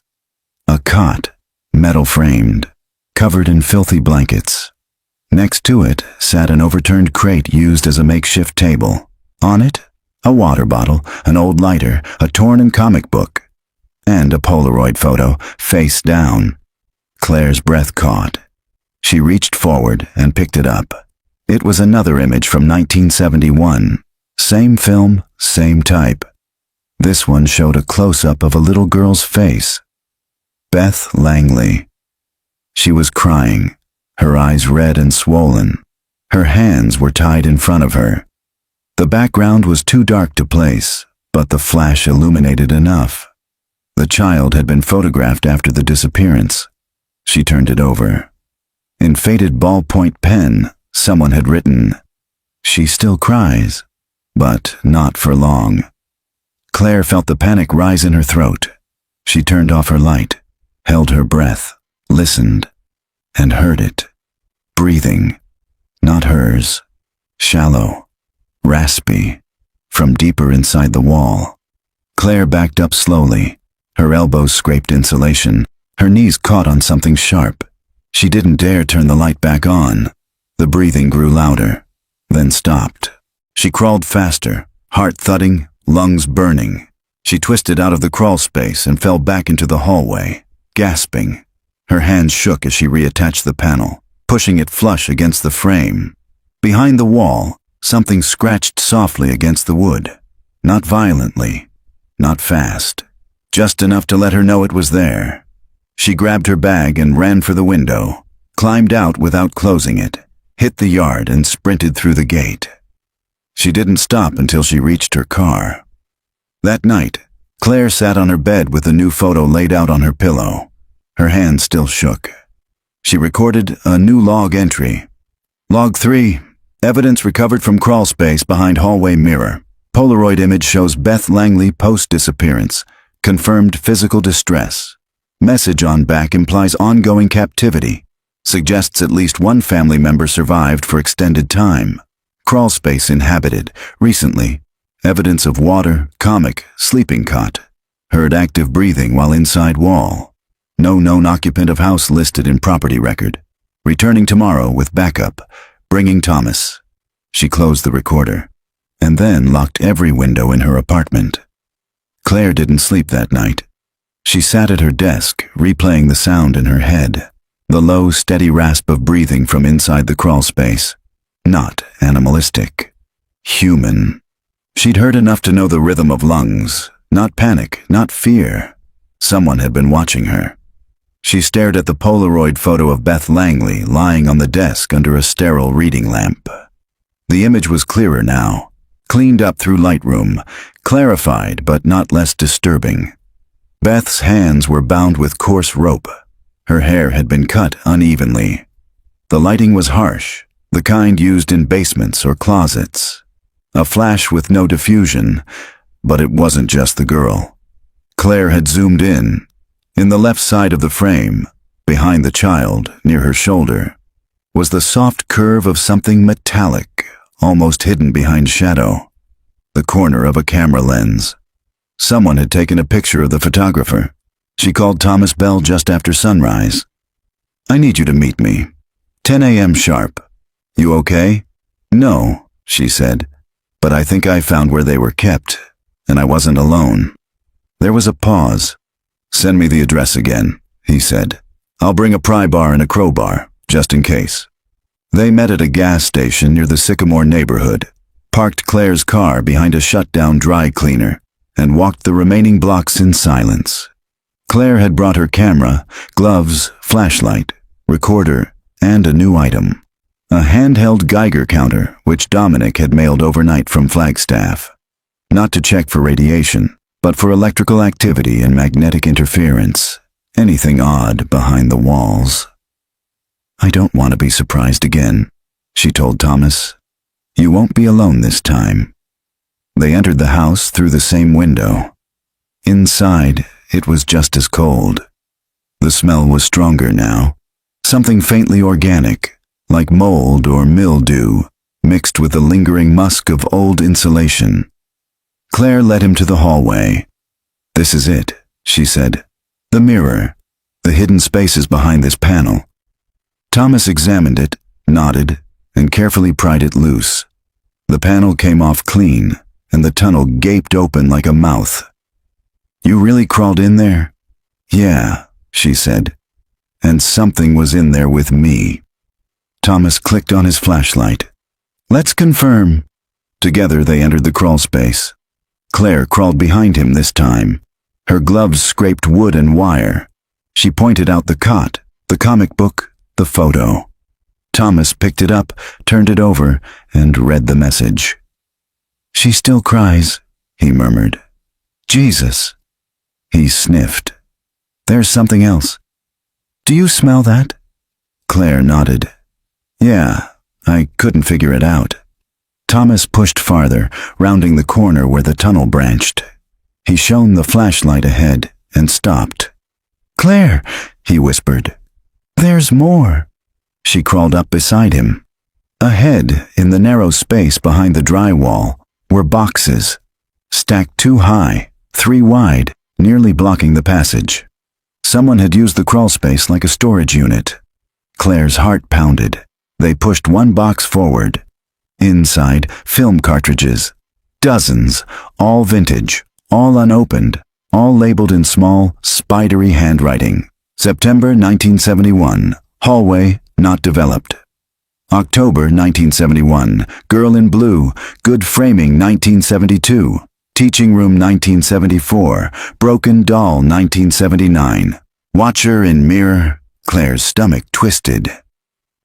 A cot, metal framed, covered in filthy blankets. Next to it sat an overturned crate used as a makeshift table. On it, a water bottle, an old lighter, a torn comic book, and a Polaroid photo, face down. Claire's breath caught. She reached forward and picked it up. It was another image from 1971. Same film, same type. This one showed a close-up of a little girl's face. Beth Langley. She was crying, her eyes red and swollen. Her hands were tied in front of her. The background was too dark to place, but the flash illuminated enough. The child had been photographed after the disappearance. She turned it over. In faded ballpoint pen, someone had written, "She still cries, but not for long." Claire felt the panic rise in her throat. She turned off her light, held her breath, listened, and heard it. Breathing, not hers. Shallow, raspy, from deeper inside the wall. Claire backed up slowly. Her elbows scraped insulation. Her knees caught on something sharp. She didn't dare turn the light back on. The breathing grew louder, then stopped. She crawled faster, heart thudding, lungs burning. She twisted out of the crawl space and fell back into the hallway, gasping. Her hands shook as she reattached the panel, pushing it flush against the frame. Behind the wall, something scratched softly against the wood. Not violently, not fast, just enough to let her know it was there. She grabbed her bag and ran for the window, climbed out without closing it, hit the yard and sprinted through the gate. She didn't stop until she reached her car. That night, Claire sat on her bed with the new photo laid out on her pillow. Her hands still shook. She recorded a new log entry. Log 3, evidence recovered from crawl space behind hallway mirror. Polaroid image shows Beth Langley post-disappearance. Confirmed physical distress. Message on back implies ongoing captivity. Suggests at least one family member survived for extended time. Crawl space inhabited. Recently. Evidence of water, comic, sleeping cot. Heard active breathing while inside wall. No known occupant of house listed in property record. Returning tomorrow with backup. Bringing Thomas. She closed the recorder, and then locked every window in her apartment. Claire didn't sleep that night. She sat at her desk, replaying the sound in her head. The low, steady rasp of breathing from inside the crawl space. Not animalistic. Human. She'd heard enough to know the rhythm of lungs. Not panic, not fear. Someone had been watching her. She stared at the Polaroid photo of Beth Langley lying on the desk under a sterile reading lamp. The image was clearer now, cleaned up through Lightroom, clarified but not less disturbing. Beth's hands were bound with coarse rope. Her hair had been cut unevenly. The lighting was harsh, the kind used in basements or closets. A flash with no diffusion, but it wasn't just the girl. Claire had zoomed in. In the left side of the frame, behind the child, near her shoulder, was the soft curve of something metallic, almost hidden behind shadow. The corner of a camera lens. Someone had taken a picture of the photographer. She called Thomas Bell just after sunrise. "I need you to meet me. 10 a.m. sharp. You okay?" "No," she said, "but I think I found where they were kept, and I wasn't alone." There was a pause. "Send me the address again," he said. "I'll bring a pry bar and a crowbar, just in case." They met at a gas station near the Sycamore neighborhood. parked Claire's car behind a shut-down dry cleaner, and walked the remaining blocks in silence. Claire had brought her camera, gloves, flashlight, recorder, and a new item. A handheld Geiger counter, which Dominic had mailed overnight from Flagstaff. Not to check for radiation, but for electrical activity and magnetic interference. Anything odd behind the walls. "I don't want to be surprised again," she told Thomas. "You won't be alone this time." They entered the house through the same window. Inside, it was just as cold. The smell was stronger now. Something faintly organic, like mold or mildew, mixed with the lingering musk of old insulation. Claire led him to the hallway. "This is it," she said. "The mirror, the hidden spaces behind this panel." Thomas examined it, nodded, and carefully pried it loose. The panel came off clean, and the tunnel gaped open like a mouth. "You really crawled in there?" "Yeah," she said. "And something was in there with me." Thomas clicked on his flashlight. "Let's confirm." Together they entered the crawl space. Claire crawled behind him this time. Her gloves scraped wood and wire. She pointed out the cot, the comic book, the photo. Thomas picked it up, turned it over, and read the message. "She still cries," he murmured. "Jesus." He sniffed. "There's something else. Do you smell that?" Claire nodded. "Yeah, I couldn't figure it out." Thomas pushed farther, rounding the corner where the tunnel branched. He shone the flashlight ahead and stopped. "Claire," he whispered. "There's more." She crawled up beside him. Ahead, in the narrow space behind the drywall, were boxes, stacked 2 high, 3 wide, nearly blocking the passage. Someone had used the crawl space like a storage unit. Claire's heart pounded. They pushed 1 box forward. Inside, film cartridges. Dozens, all vintage, all unopened, all labeled in small, spidery handwriting. September 1971, hallway, not developed. October 1971, girl in blue, good framing 1972. Teaching room 1974, broken doll 1979. Watcher in mirror. Claire's stomach twisted.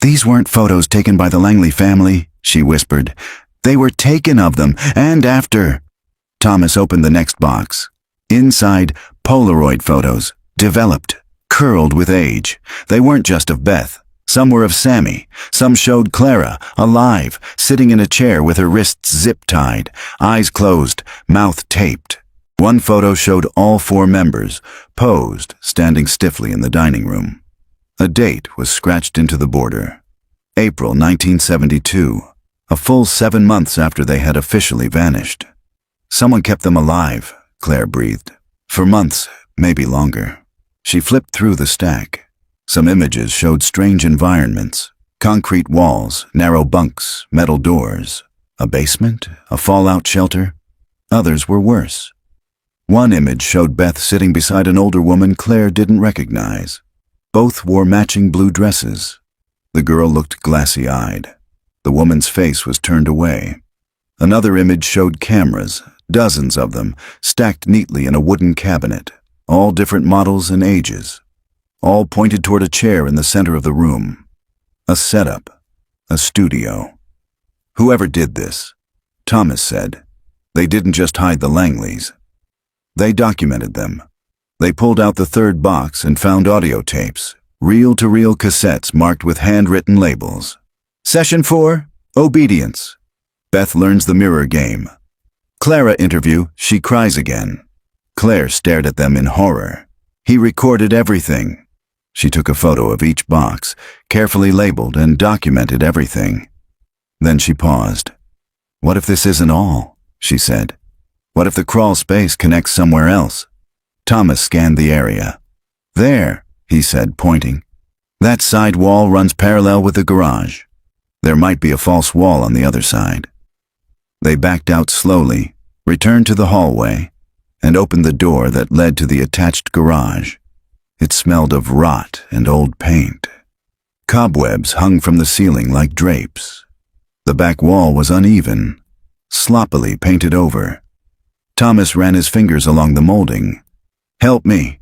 "These weren't photos taken by the Langley family," she whispered. "They were taken of them, and after." Thomas opened the next box. Inside, Polaroid photos, developed, curled with age. They weren't just of Beth. Some were of Sammy. Some showed Clara, alive, sitting in a chair with her wrists zip-tied, eyes closed, mouth taped. One photo showed all 4 members, posed, standing stiffly in the dining room. A date was scratched into the border. April 1972, a full 7 months after they had officially vanished. Someone kept them alive, Claire breathed. For months, maybe longer. She flipped through the stack. Some images showed strange environments. Concrete walls, narrow bunks, metal doors. A basement, a fallout shelter. Others were worse. One image showed Beth sitting beside an older woman Claire didn't recognize. Both wore matching blue dresses. The girl looked glassy-eyed. The woman's face was turned away. Another image showed cameras, dozens of them, stacked neatly in a wooden cabinet, all different models and ages. All pointed toward a chair in the center of the room. A setup, a studio. Whoever did this, Thomas said, they didn't just hide the Langleys. They documented them. They pulled out the 3rd box and found audio tapes, reel-to-reel cassettes marked with handwritten labels. Session 4, obedience. Beth learns the mirror game. Clara interview, she cries again. Claire stared at them in horror. He recorded everything. She took a photo of each box, carefully labeled and documented everything. Then she paused. "What if this isn't all?" she said. "What if the crawl space connects somewhere else?" Thomas scanned the area. "There," he said, pointing. "That side wall runs parallel with the garage. There might be a false wall on the other side." They backed out slowly, returned to the hallway, and opened the door that led to the attached garage. It smelled of rot and old paint. Cobwebs hung from the ceiling like drapes. The back wall was uneven. sloppily painted over. Thomas ran his fingers along the molding. "Help me."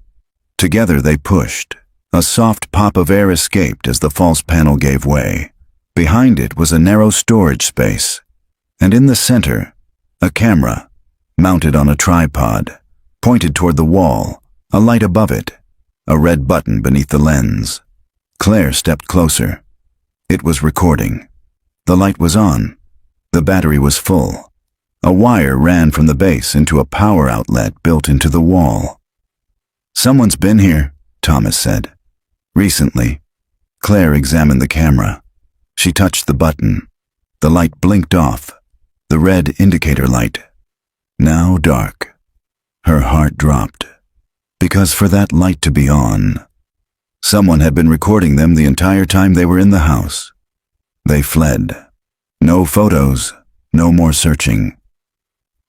Together they pushed. A soft pop of air escaped as the false panel gave way. Behind it was a narrow storage space, and in the center, a camera, mounted on a tripod, pointed toward the wall, a light above it, a red button beneath the lens. Claire stepped closer. It was recording. The light was on. The battery was full. A wire ran from the base into a power outlet built into the wall. "Someone's been here," Thomas said. "Recently." Claire examined the camera. She touched the button. The light blinked off, the red indicator light. Now dark. Her heart dropped. Because for that light to be on, someone had been recording them the entire time they were in the house. They fled. No photos, no more searching.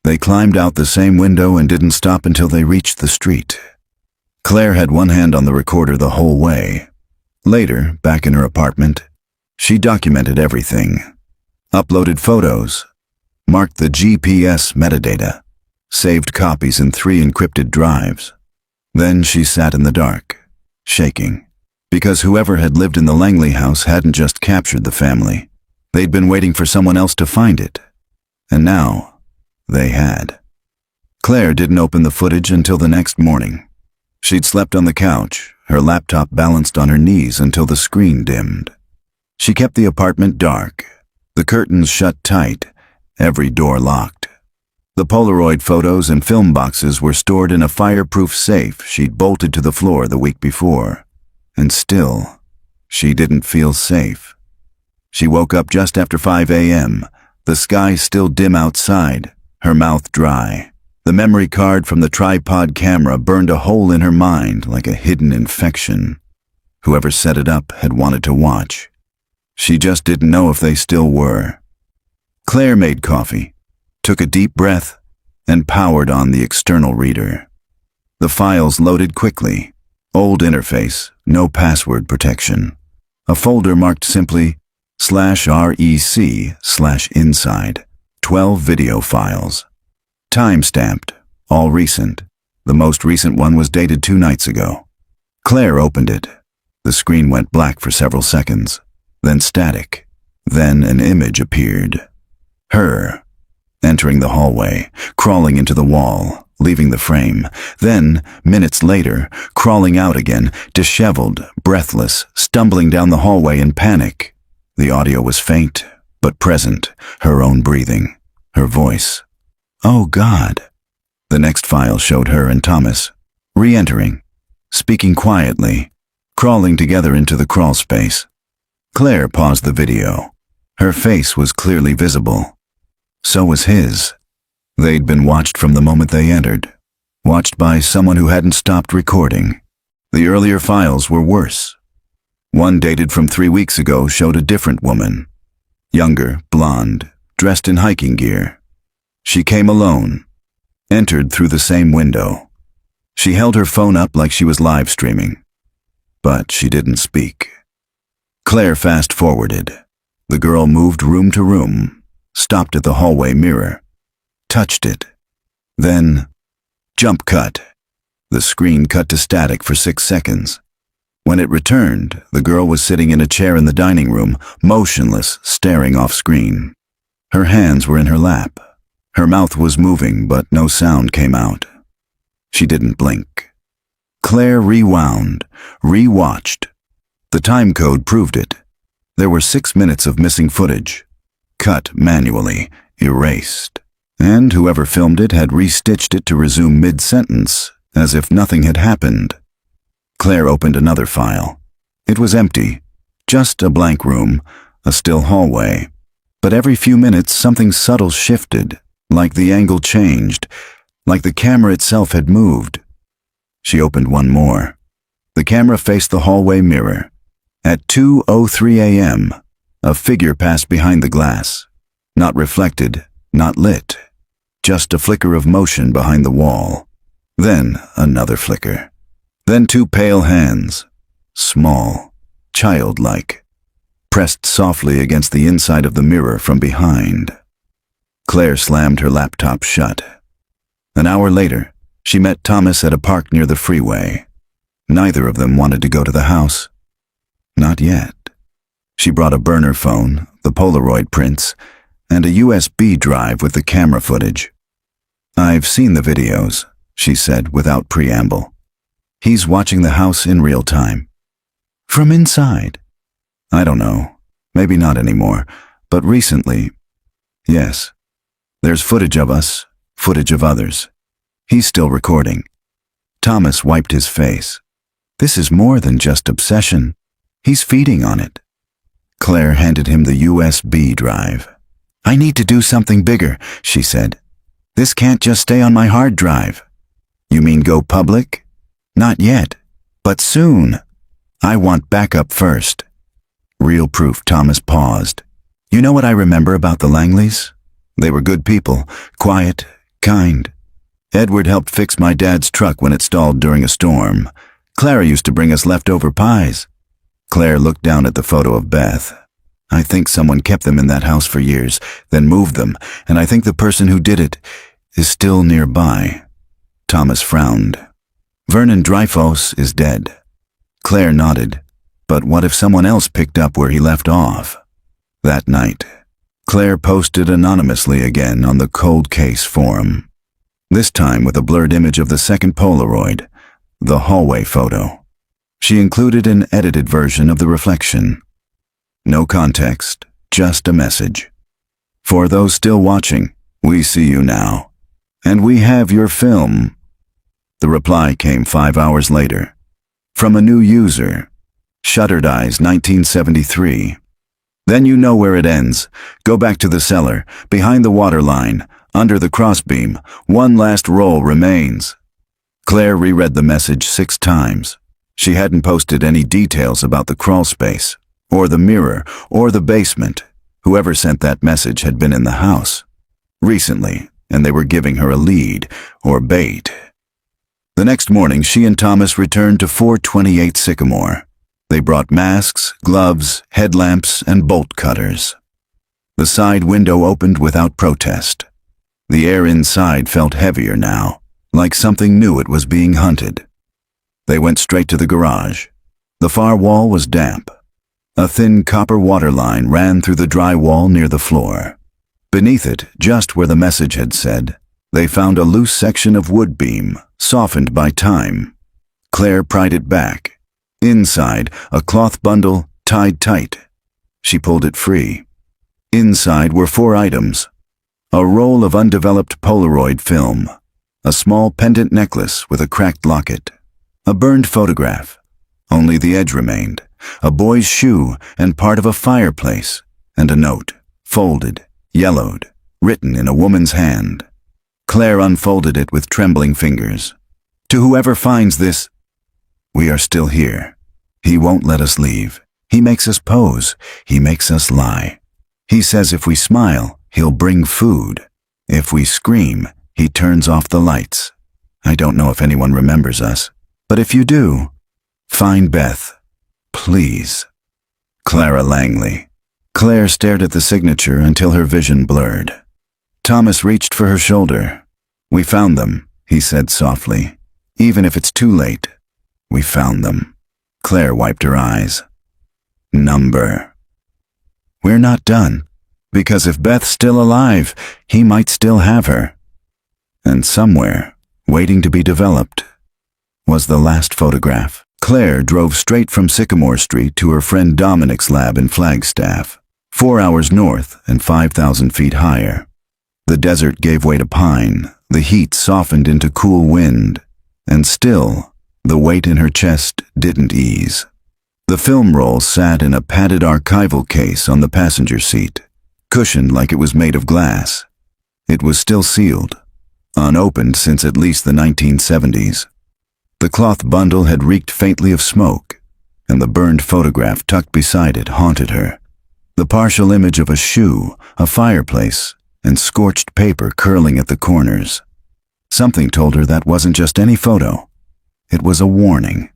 They climbed out the same window and didn't stop until they reached the street. Claire had one hand on the recorder the whole way. Later, back in her apartment, she documented everything. Uploaded photos, marked the GPS metadata, saved copies in 3 encrypted drives. Then she sat in the dark, shaking, because whoever had lived in the Langley house hadn't just captured the family. They'd been waiting for someone else to find it. And now, they had. Claire didn't open the footage until the next morning. She'd slept on the couch, her laptop balanced on her knees until the screen dimmed. She kept the apartment dark, the curtains shut tight, every door locked. The Polaroid photos and film boxes were stored in a fireproof safe she'd bolted to the floor the week before. And still, she didn't feel safe. She woke up just after 5 a.m., the sky still dim outside, her mouth dry. The memory card from the tripod camera burned a hole in her mind like a hidden infection. Whoever set it up had wanted to watch. She just didn't know if they still were. Claire made coffee, took a deep breath, and powered on the external reader. The files loaded quickly. Old interface, no password protection. A folder marked simply /rec/inside, 12 video files. Time-stamped, all recent. The most recent one was dated 2 nights ago. Claire opened it. The screen went black for several seconds, then static. Then an image appeared. Her, entering the hallway, crawling into the wall, leaving the frame. Then, minutes later, crawling out again, disheveled, breathless, stumbling down the hallway in panic. The audio was faint, but present, her own breathing, her voice. "Oh, God." The next file showed her and Thomas, re-entering, speaking quietly, crawling together into the crawl space. Claire paused the video. Her face was clearly visible. So was his. They'd been watched from the moment they entered, watched by someone who hadn't stopped recording. The earlier files were worse. One dated from 3 weeks ago showed a different woman. Younger, blonde, dressed in hiking gear. She came alone, entered through the same window. She held her phone up like she was live streaming, but she didn't speak. Claire fast-forwarded. The girl moved room to room, stopped at the hallway mirror, touched it. Then, jump cut. The screen cut to static for 6 seconds. When it returned, the girl was sitting in a chair in the dining room, motionless, staring off screen. Her hands were in her lap. Her mouth was moving, but no sound came out. She didn't blink. Claire rewound, rewatched. The time code proved it. There were 6 minutes of missing footage, cut manually, erased. And whoever filmed it had restitched it to resume mid-sentence, as if nothing had happened. Claire opened another file. It was empty, just a blank room, a still hallway. But every few minutes something subtle shifted, like the angle changed, like the camera itself had moved. She opened one more. The camera faced the hallway mirror. At 2:03 a.m., a figure passed behind the glass. Not reflected, not lit. Just a flicker of motion behind the wall. Then another flicker. Then 2 pale hands, small, childlike, pressed softly against the inside of the mirror from behind. Claire slammed her laptop shut. An hour later, she met Thomas at a park near the freeway. Neither of them wanted to go to the house. Not yet. She brought a burner phone, the Polaroid prints, and a USB drive with the camera footage. "I've seen the videos," she said without preamble. "He's watching the house in real time." "From inside?" "I don't know. Maybe not anymore. But recently, yes. There's footage of us, footage of others. He's still recording." Thomas wiped his face. "This is more than just obsession. He's feeding on it." Claire handed him the USB drive. "I need to do something bigger," she said. "This can't just stay on my hard drive." "You mean go public?" "Not yet, but soon. I want backup first." Real proof. Thomas paused. "You know what I remember about the Langleys? They were good people, quiet, kind. Edward helped fix my dad's truck when it stalled during a storm. Clara used to bring us leftover pies." Claire looked down at the photo of Beth. "I think someone kept them in that house for years, then moved them, and I think the person who did it is still nearby." Thomas frowned. "Vernon Dreyfus is dead." Claire nodded. "But what if someone else picked up where he left off?" That night, Claire posted anonymously again on the cold case forum. This time with a blurred image of the second Polaroid, the hallway photo. She included an edited version of the reflection. No context, just a message. "For those still watching, we see you now. And we have your film." The reply came 5 hours later. From a new user, Shuttered Eyes 1973. "Then you know where it ends. Go back to the cellar, behind the water line, under the crossbeam. One last roll remains." Claire reread the message 6 times. She hadn't posted any details about the crawl space, or the mirror, or the basement. Whoever sent that message had been in the house recently, and they were giving her a lead, or bait. The next morning, she and Thomas returned to 428 Sycamore. They brought masks, gloves, headlamps, and bolt cutters. The side window opened without protest. The air inside felt heavier now, like something knew it was being hunted. They went straight to the garage. The far wall was damp. A thin copper water line ran through the dry wall near the floor. Beneath it, just where the message had said, they found a loose section of wood beam, softened by time. Claire pried it back. Inside, a cloth bundle tied tight. She pulled it free. Inside were 4 items. A roll of undeveloped Polaroid film, a small pendant necklace with a cracked locket, a burned photograph. Only the edge remained, a boy's shoe and part of a fireplace, and a note, folded, yellowed, written in a woman's hand. Claire unfolded it with trembling fingers. "To whoever finds this, we are still here. He won't let us leave. He makes us pose. He makes us lie. He says if we smile, he'll bring food. If we scream, he turns off the lights. I don't know if anyone remembers us, but if you do, find Beth. Please. Clara Langley." Claire stared at the signature until her vision blurred. Thomas reached for her shoulder. "We found them," he said softly. "Even if it's too late, we found them." Claire wiped her eyes. "Number." "We're not done, because if Beth's still alive, he might still have her." And somewhere, waiting to be developed, was the last photograph. Claire drove straight from Sycamore Street to her friend Dominic's lab in Flagstaff, 4 hours north and 5,000 feet higher. The desert gave way to pine, the heat softened into cool wind, and still, the weight in her chest didn't ease. The film roll sat in a padded archival case on the passenger seat, cushioned like it was made of glass. It was still sealed, unopened since at least the 1970s. The cloth bundle had reeked faintly of smoke, and the burned photograph tucked beside it haunted her. The partial image of a shoe, a fireplace, and scorched paper curling at the corners. Something told her that wasn't just any photo. It was a warning.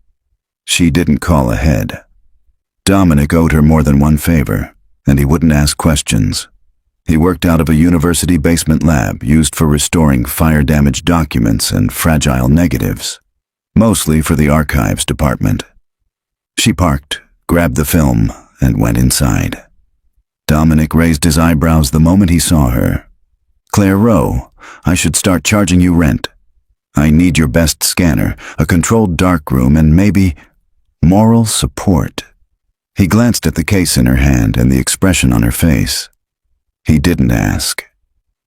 She didn't call ahead. Dominic owed her more than one favor, and he wouldn't ask questions. He worked out of a university basement lab used for restoring fire-damaged documents and fragile negatives, mostly for the archives department. She parked, grabbed the film, and went inside. Dominic raised his eyebrows the moment he saw her. "Claire Rowe, I should start charging you rent. I need your best scanner, a controlled darkroom, and maybe moral support." He glanced at the case in her hand and the expression on her face. He didn't ask.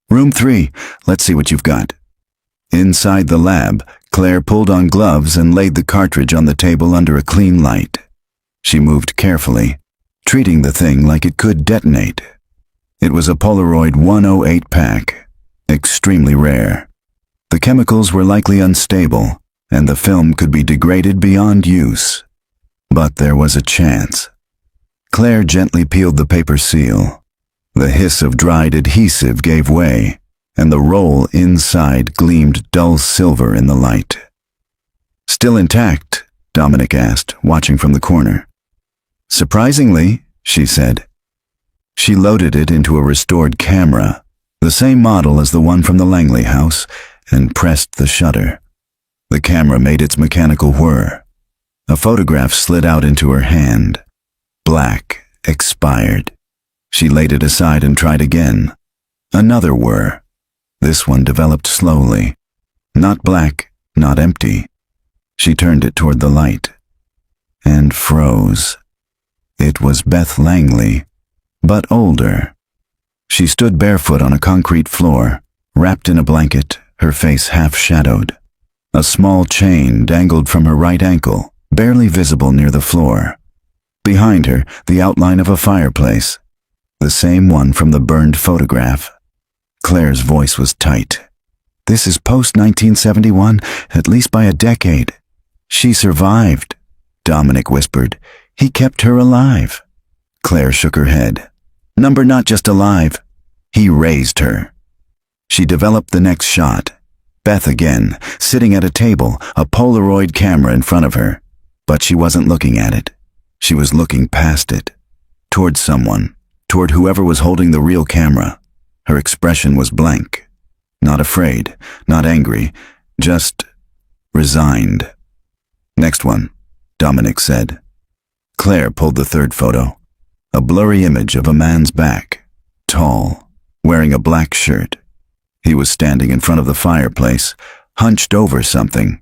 "Room 3, let's see what you've got." Inside the lab, Claire pulled on gloves and laid the cartridge on the table under a clean light. She moved carefully, treating the thing like it could detonate. It was a Polaroid 108 pack, extremely rare. The chemicals were likely unstable, and the film could be degraded beyond use. But there was a chance. Claire gently peeled the paper seal. The hiss of dried adhesive gave way, and the roll inside gleamed dull silver in the light. "Still intact?" Dominic asked, watching from the corner. "Surprisingly," she said. She loaded it into a restored camera, the same model as the one from the Langley house, and pressed the shutter. The camera made its mechanical whir. A photograph slid out into her hand. Black, expired. She laid it aside and tried again. Another whir. This one developed slowly. Not black, not empty. She turned it toward the light. And froze. It was Beth Langley, but older. She stood barefoot on a concrete floor, wrapped in a blanket, her face half-shadowed. A small chain dangled from her right ankle, barely visible near the floor. Behind her, the outline of a fireplace, the same one from the burned photograph. Claire's voice was tight. "This is post-1971, at least by a decade. She survived," Dominic whispered. "He kept her alive." Claire shook her head. "Number not just alive. He raised her." She developed the next shot. Beth again, sitting at a table, a Polaroid camera in front of her. But she wasn't looking at it. She was looking past it. Toward someone, toward whoever was holding the real camera. Her expression was blank. Not afraid, not angry, just resigned. "Next one," Dominic said. Claire pulled the third photo. A blurry image of a man's back, tall, wearing a black shirt. He was standing in front of the fireplace, hunched over something.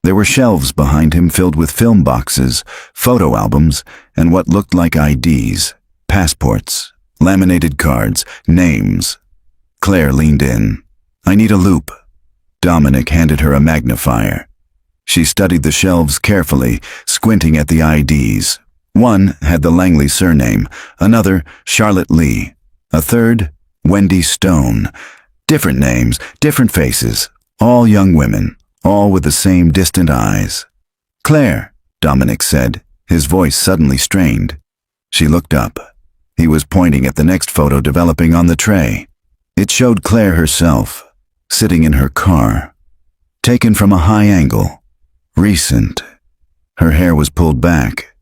There were shelves behind him filled with film boxes, photo albums, and what looked like IDs, passports, laminated cards, names. Claire leaned in. "I need a loupe." Dominic handed her a magnifier. She studied the shelves carefully, squinting at the IDs. One had the Langley surname, another Charlotte Lee, a third Wendy Stone. Different names, different faces, all young women, all with the same distant eyes. "Claire," Dominic said, his voice suddenly strained. She looked up. He was pointing at the next photo developing on the tray. It showed Claire herself, sitting in her car, taken from a high angle, recent. Her hair was pulled back.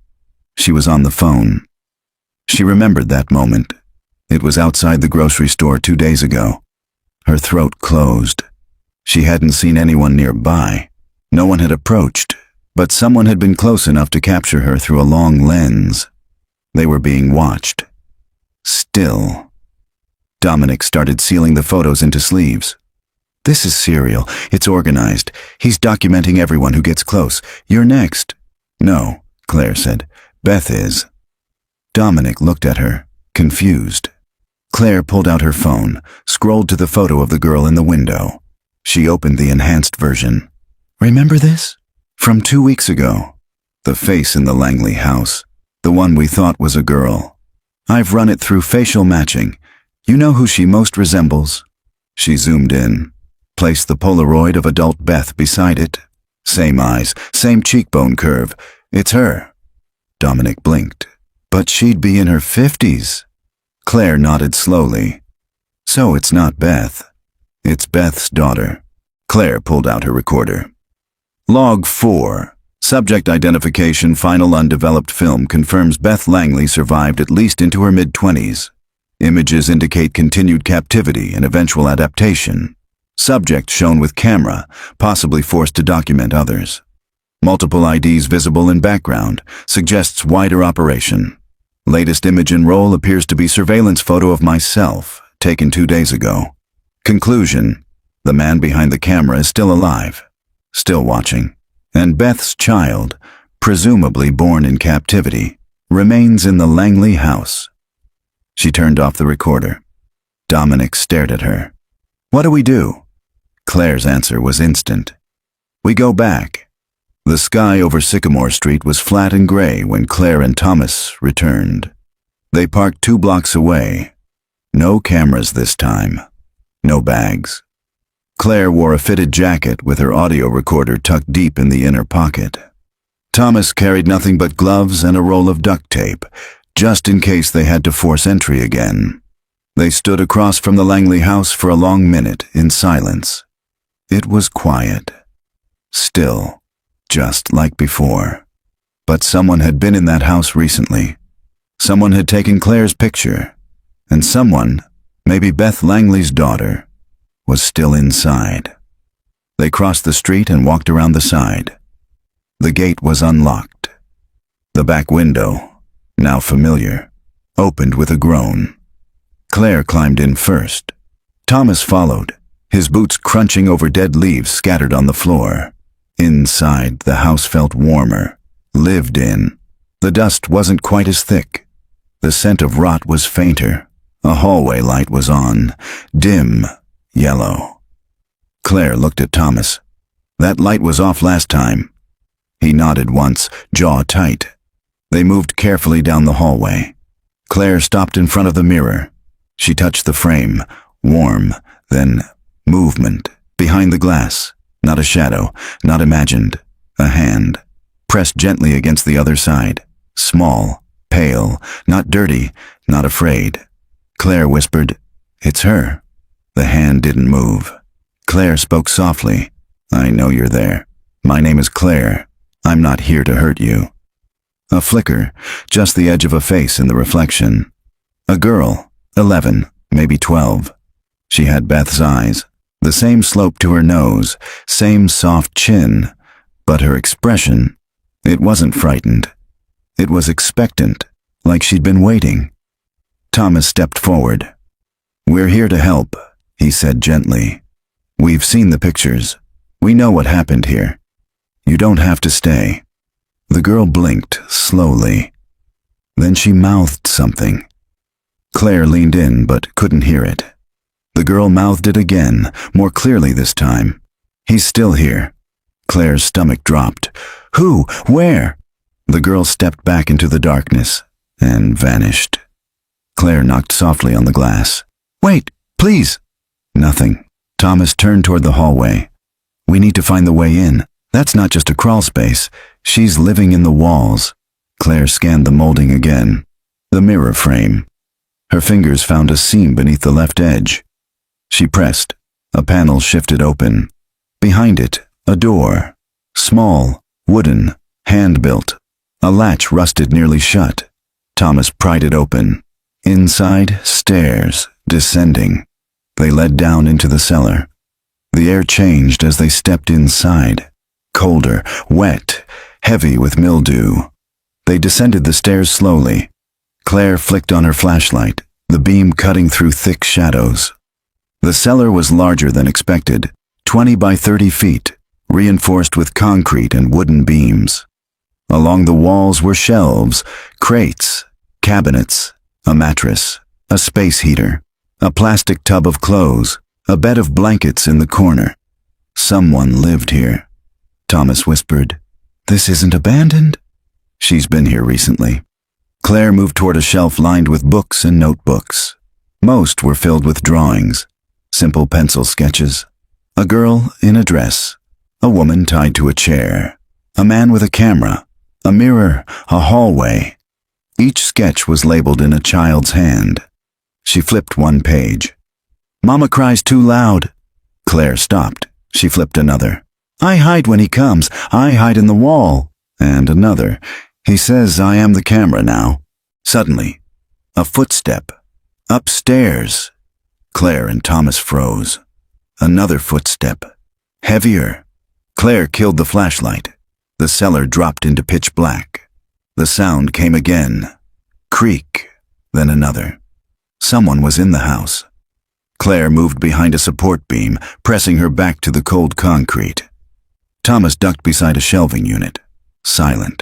She was on the phone. She remembered that moment. It was outside the grocery store 2 days ago. Her throat closed. She hadn't seen anyone nearby. No one had approached, but someone had been close enough to capture her through a long lens. They were being watched. Still. Dominic started sealing the photos into sleeves. "This is serial. It's organized. He's documenting everyone who gets close. You're next." "No," Claire said. "Beth is." Dominic looked at her, confused. Claire pulled out her phone, scrolled to the photo of the girl in the window. She opened the enhanced version. "Remember this? From 2 weeks ago. The face in the Langley house. The one we thought was a girl. I've run it through facial matching. You know who she most resembles?" She zoomed in, placed the Polaroid of adult Beth beside it. Same eyes, same cheekbone curve. "It's her." Dominic blinked. "But she'd be in her 50s. Claire nodded slowly. "So it's not Beth. It's Beth's daughter." Claire pulled out her recorder. Log 4. Subject identification. Final undeveloped film confirms Beth Langley survived at least into her mid-20s. Images indicate continued captivity and eventual adaptation. Subject shown with camera, possibly forced to document others. Multiple IDs visible in background, suggests wider operation. Latest image in roll appears to be surveillance photo of myself, taken 2 days ago. Conclusion: the man behind the camera is still alive, still watching. And Beth's child, presumably born in captivity, remains in the Langley house. She turned off the recorder. Dominic stared at her. "What do we do?" Claire's answer was instant. "We go back." The sky over Sycamore Street was flat and gray when Claire and Thomas returned. They parked 2 blocks away. No cameras this time. No bags. Claire wore a fitted jacket with her audio recorder tucked deep in the inner pocket. Thomas carried nothing but gloves and a roll of duct tape, just in case they had to force entry again. They stood across from the Langley house for a long minute in silence. It was quiet. Still. Just like before. But someone had been in that house recently. Someone had taken Claire's picture. And someone, maybe Beth Langley's daughter, was still inside. They crossed the street and walked around the side. The gate was unlocked. The back window, now familiar, opened with a groan. Claire climbed in first. Thomas followed, his boots crunching over dead leaves scattered on the floor. Inside, the house felt warmer, lived in. The dust wasn't quite as thick. The scent of rot was fainter. A hallway light was on, dim, yellow. Claire looked at Thomas. "That light was off last time." He nodded once, jaw tight. They moved carefully down the hallway. Claire stopped in front of the mirror. She touched the frame, warm, then movement, behind the glass. Not a shadow, not imagined. A hand, pressed gently against the other side. Small, pale, not dirty, not afraid. Claire whispered, "It's her." The hand didn't move. Claire spoke softly, "I know you're there. My name is Claire. I'm not here to hurt you." A flicker, just the edge of a face in the reflection. A girl, 11, maybe 12. She had Beth's eyes. The same slope to her nose, same soft chin, but her expression, it wasn't frightened. It was expectant, like she'd been waiting. Thomas stepped forward. "We're here to help," he said gently. "We've seen the pictures. We know what happened here. You don't have to stay." The girl blinked slowly. Then she mouthed something. Claire leaned in but couldn't hear it. The girl mouthed it again, more clearly this time. "He's still here." Claire's stomach dropped. "Who? Where?" The girl stepped back into the darkness and vanished. Claire knocked softly on the glass. "Wait, please." Nothing. Thomas turned toward the hallway. "We need to find the way in. That's not just a crawl space. She's living in the walls." Claire scanned the molding again. The mirror frame. Her fingers found a seam beneath the left edge. She pressed. A panel shifted open. Behind it, a door. Small, wooden, hand-built. A latch rusted nearly shut. Thomas pried it open. Inside, stairs, descending. They led down into the cellar. The air changed as they stepped inside. Colder, wet, heavy with mildew. They descended the stairs slowly. Claire flicked on her flashlight, the beam cutting through thick shadows. The cellar was larger than expected, 20 by 30 feet, reinforced with concrete and wooden beams. Along the walls were shelves, crates, cabinets, a mattress, a space heater, a plastic tub of clothes, a bed of blankets in the corner. Someone lived here. Thomas whispered, "This isn't abandoned?" "She's been here recently." Claire moved toward a shelf lined with books and notebooks. Most were filled with drawings. Simple pencil sketches. A girl in a dress. A woman tied to a chair. A man with a camera. A mirror. A hallway. Each sketch was labeled in a child's hand. She flipped one page. "Mama cries too loud." Claire stopped. She flipped another. "I hide when he comes. I hide in the wall." And another. "He says I am the camera now." Suddenly, a footstep. Upstairs. Claire and Thomas froze. Another footstep. Heavier. Claire killed the flashlight. The cellar dropped into pitch black. The sound came again. Creak, then another. Someone was in the house. Claire moved behind a support beam, pressing her back to the cold concrete. Thomas ducked beside a shelving unit, silent.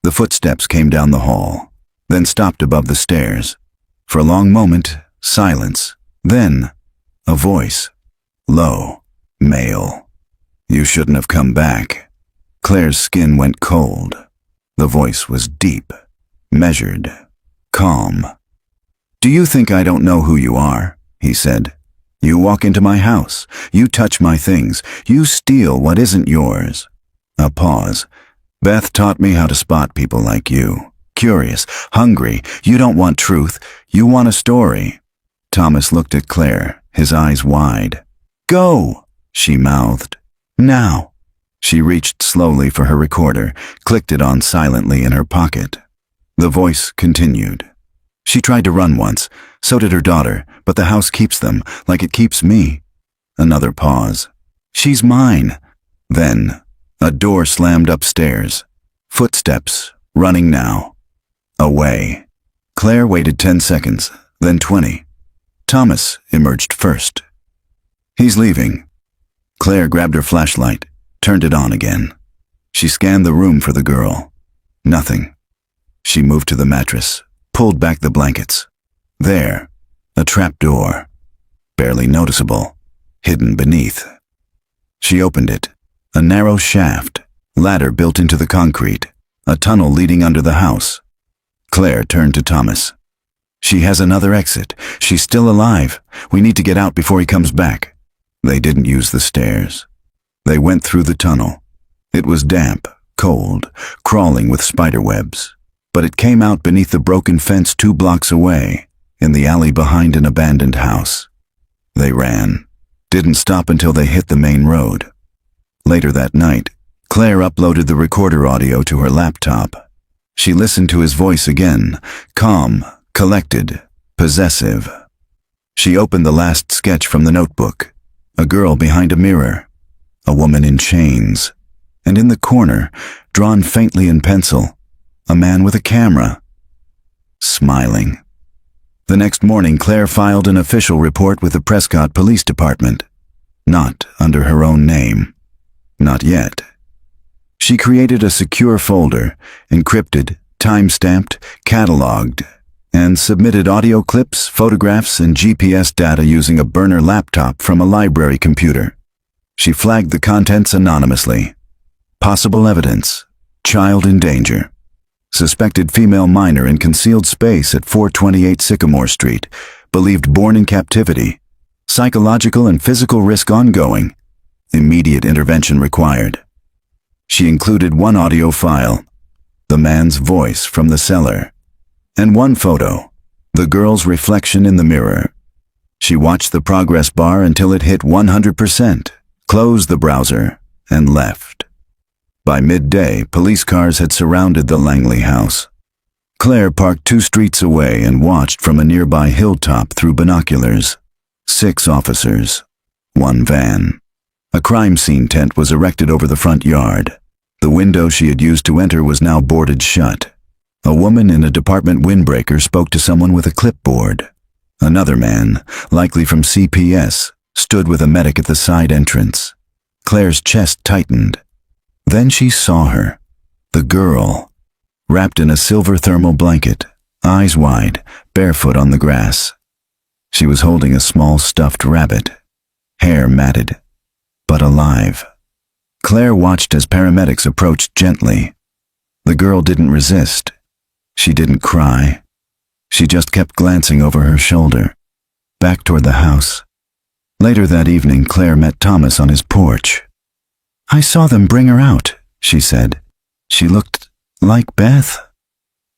The footsteps came down the hall, then stopped above the stairs. For a long moment, silence. Then, a voice. Low, male. You shouldn't have come back. Claire's skin went cold. The voice was deep, measured, calm. Do you think I don't know who you are? He said. You walk into my house. You touch my things. You steal what isn't yours. A pause. Beth taught me how to spot people like you. Curious, hungry. You don't want truth. You want a story. Thomas looked at Claire, his eyes wide. Go, she mouthed. Now. She reached slowly for her recorder, clicked it on silently in her pocket. The voice continued. She tried to run once. So did her daughter, but the house keeps them, like it keeps me. Another pause. She's mine. Then, a door slammed upstairs. Footsteps, running now. Away. Claire waited 10 seconds, then 20. Thomas emerged first. He's leaving. Claire grabbed her flashlight, turned it on again. She scanned the room for the girl. Nothing. She moved to the mattress, pulled back the blankets. There, a trapdoor, barely noticeable, hidden beneath. She opened it. A narrow shaft, ladder built into the concrete, a tunnel leading under the house. Claire turned to Thomas. She has another exit. She's still alive. We need to get out before he comes back. They didn't use the stairs. They went through the tunnel. It was damp, cold, crawling with spider webs. But it came out beneath the broken fence 2 blocks away, in the alley behind an abandoned house. They ran. Didn't stop until they hit the main road. Later that night, Claire uploaded the recorder audio to her laptop. She listened to his voice again, calm, collected, possessive. She opened the last sketch from the notebook. A girl behind a mirror. A woman in chains. And in the corner, drawn faintly in pencil, a man with a camera. Smiling. The next morning, Claire filed an official report with the Prescott Police Department. Not under her own name. Not yet. She created a secure folder, encrypted, time-stamped, cataloged, and submitted audio clips, photographs, and GPS data using a burner laptop from a library computer. She flagged the contents anonymously. Possible evidence. Child in danger. Suspected female minor in concealed space at 428 Sycamore Street. Believed born in captivity. Psychological and physical risk ongoing. Immediate intervention required. She included 1 audio file, the man's voice from the cellar, and 1 photo, the girl's reflection in the mirror. She watched the progress bar until it hit 100%, closed the browser, and left. By midday, police cars had surrounded the Langley house. Claire parked 2 streets away and watched from a nearby hilltop through binoculars. 6 officers, 1 van. A crime scene tent was erected over the front yard. The window she had used to enter was now boarded shut. A woman in a department windbreaker spoke to someone with a clipboard. Another man, likely from CPS, stood with a medic at the side entrance. Claire's chest tightened. Then she saw her, the girl, wrapped in a silver thermal blanket, eyes wide, barefoot on the grass. She was holding a small stuffed rabbit, hair matted, but alive. Claire watched as paramedics approached gently. The girl didn't resist. She didn't cry. She just kept glancing over her shoulder, back toward the house. Later that evening, Claire met Thomas on his porch. I saw them bring her out, she said. She looked like Beth.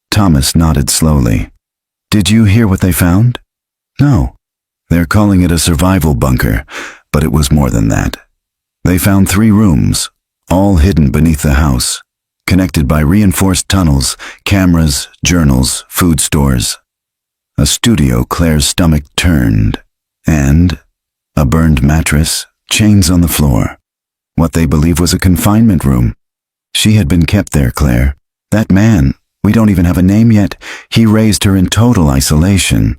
Thomas nodded slowly. Did you hear what they found? No. They're calling it a survival bunker, but it was more than that. They found 3 rooms, all hidden beneath the house, connected by reinforced tunnels, cameras, journals, food stores. A studio Claire's stomach turned, and a burned mattress, chains on the floor. What they believe was a confinement room. She had been kept there, Claire. That man, we don't even have a name yet, he raised her in total isolation.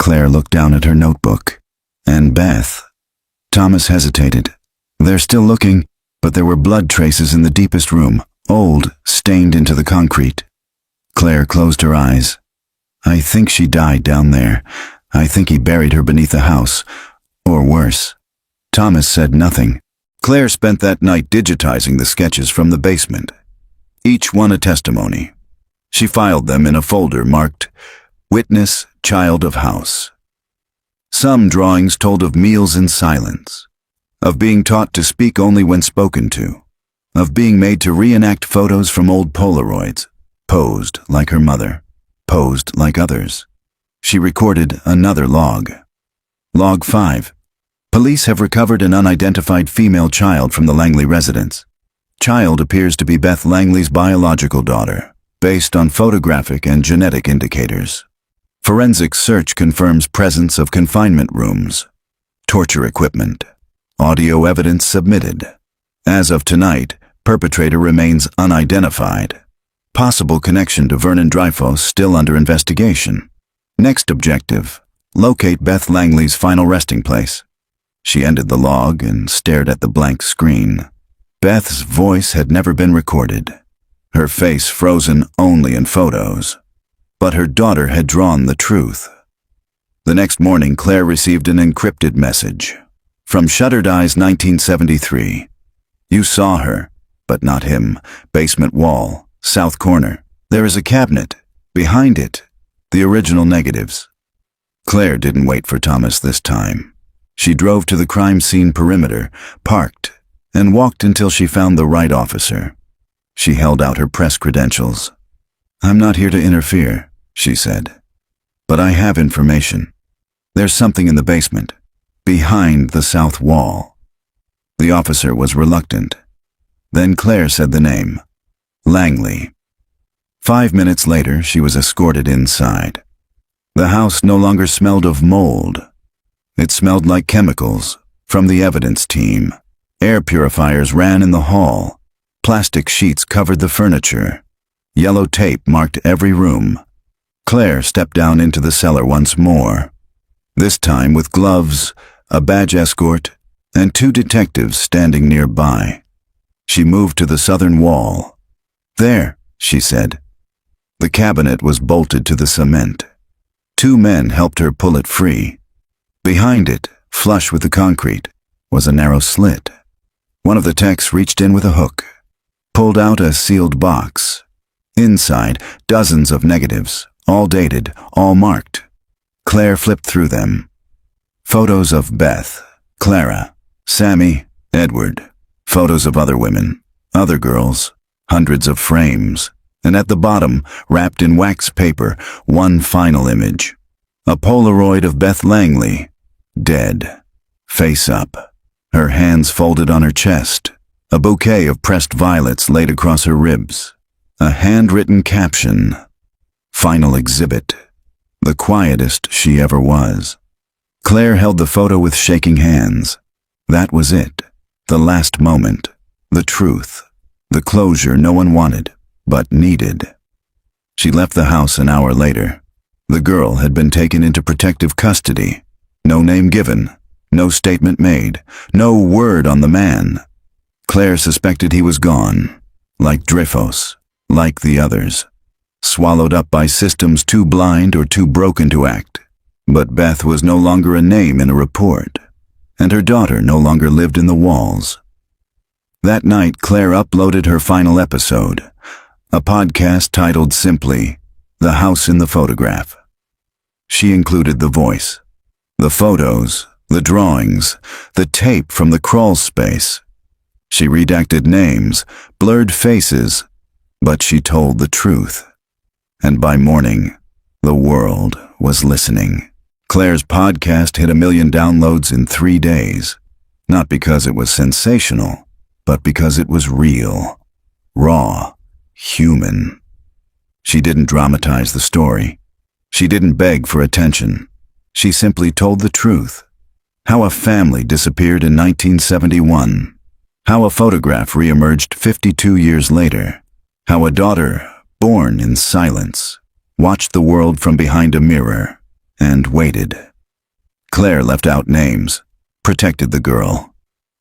Claire looked down at her notebook. And Beth. Thomas hesitated. They're still looking, but there were blood traces in the deepest room, old, stained into the concrete. Claire closed her eyes. I think she died down there. I think he buried her beneath the house. Or worse. Thomas said nothing. Claire spent that night digitizing the sketches from the basement. Each one a testimony. She filed them in a folder marked Witness, Child of House. Some drawings told of meals in silence, of being taught to speak only when spoken to, of being made to reenact photos from old Polaroids, posed like her mother, posed like others. She recorded another log. Log 5. Police have recovered an unidentified female child from the Langley residence. Child appears to be Beth Langley's biological daughter, based on photographic and genetic indicators. Forensic search confirms presence of confinement rooms, torture equipment, audio evidence submitted. As of tonight, perpetrator remains unidentified. Possible connection to Vernon Dreyfus still under investigation. Next objective, locate Beth Langley's final resting place. She ended the log and stared at the blank screen. Beth's voice had never been recorded, her face frozen only in photos. But her daughter had drawn the truth. The next morning, Claire received an encrypted message. From Shuttered Eyes 1973. You saw her, but not him. Basement wall, south corner. There is a cabinet. Behind it, the original negatives. Claire didn't wait for Thomas this time. She drove to the crime scene perimeter, parked, and walked until she found the right officer. She held out her press credentials. I'm not here to interfere, she said. But I have information. There's something in the basement, behind the south wall. The officer was reluctant. Then Claire said the name, Langley. 5 minutes later, she was escorted inside. The house no longer smelled of mold. It smelled like chemicals from the evidence team. Air purifiers ran in the hall. Plastic sheets covered the furniture. Yellow tape marked every room. Claire stepped down into the cellar once more, this time with gloves, a badge escort, and 2 detectives standing nearby. She moved to the southern wall. There, she said. The cabinet was bolted to the cement. 2 men helped her pull it free. Behind it, flush with the concrete, was a narrow slit. One of the techs reached in with a hook, pulled out a sealed box. Inside, dozens of negatives, all dated, all marked. Claire flipped through them. Photos of Beth, Clara, Sammy, Edward. Photos of other women, other girls, hundreds of frames. And at the bottom, wrapped in wax paper, one final image. A Polaroid of Beth Langley, dead, face up, her hands folded on her chest, a bouquet of pressed violets laid across her ribs, a handwritten caption, Final exhibit, the quietest she ever was. Claire held the photo with shaking hands. That was it, the last moment, the truth, the closure no one wanted, but needed. She left the house an hour later. The girl had been taken into protective custody. No name given, no statement made, no word on the man. Claire suspected he was gone, like Dreyfus, like the others, swallowed up by systems too blind or too broken to act. But Beth was no longer a name in a report, and her daughter no longer lived in the walls. That night, Claire uploaded her final episode, a podcast titled simply, The House in the Photograph. She included the voice, the photos, the drawings, the tape from the crawl space. She redacted names, blurred faces, but she told the truth. And by morning, the world was listening. Claire's podcast hit 1 million downloads in 3 days, not because it was sensational, but because it was real, raw, human. She didn't dramatize the story. She didn't beg for attention. She simply told the truth. How a family disappeared in 1971. How a photograph reemerged 52 years later. How a daughter, born in silence, watched the world from behind a mirror and waited. Claire left out names, protected the girl.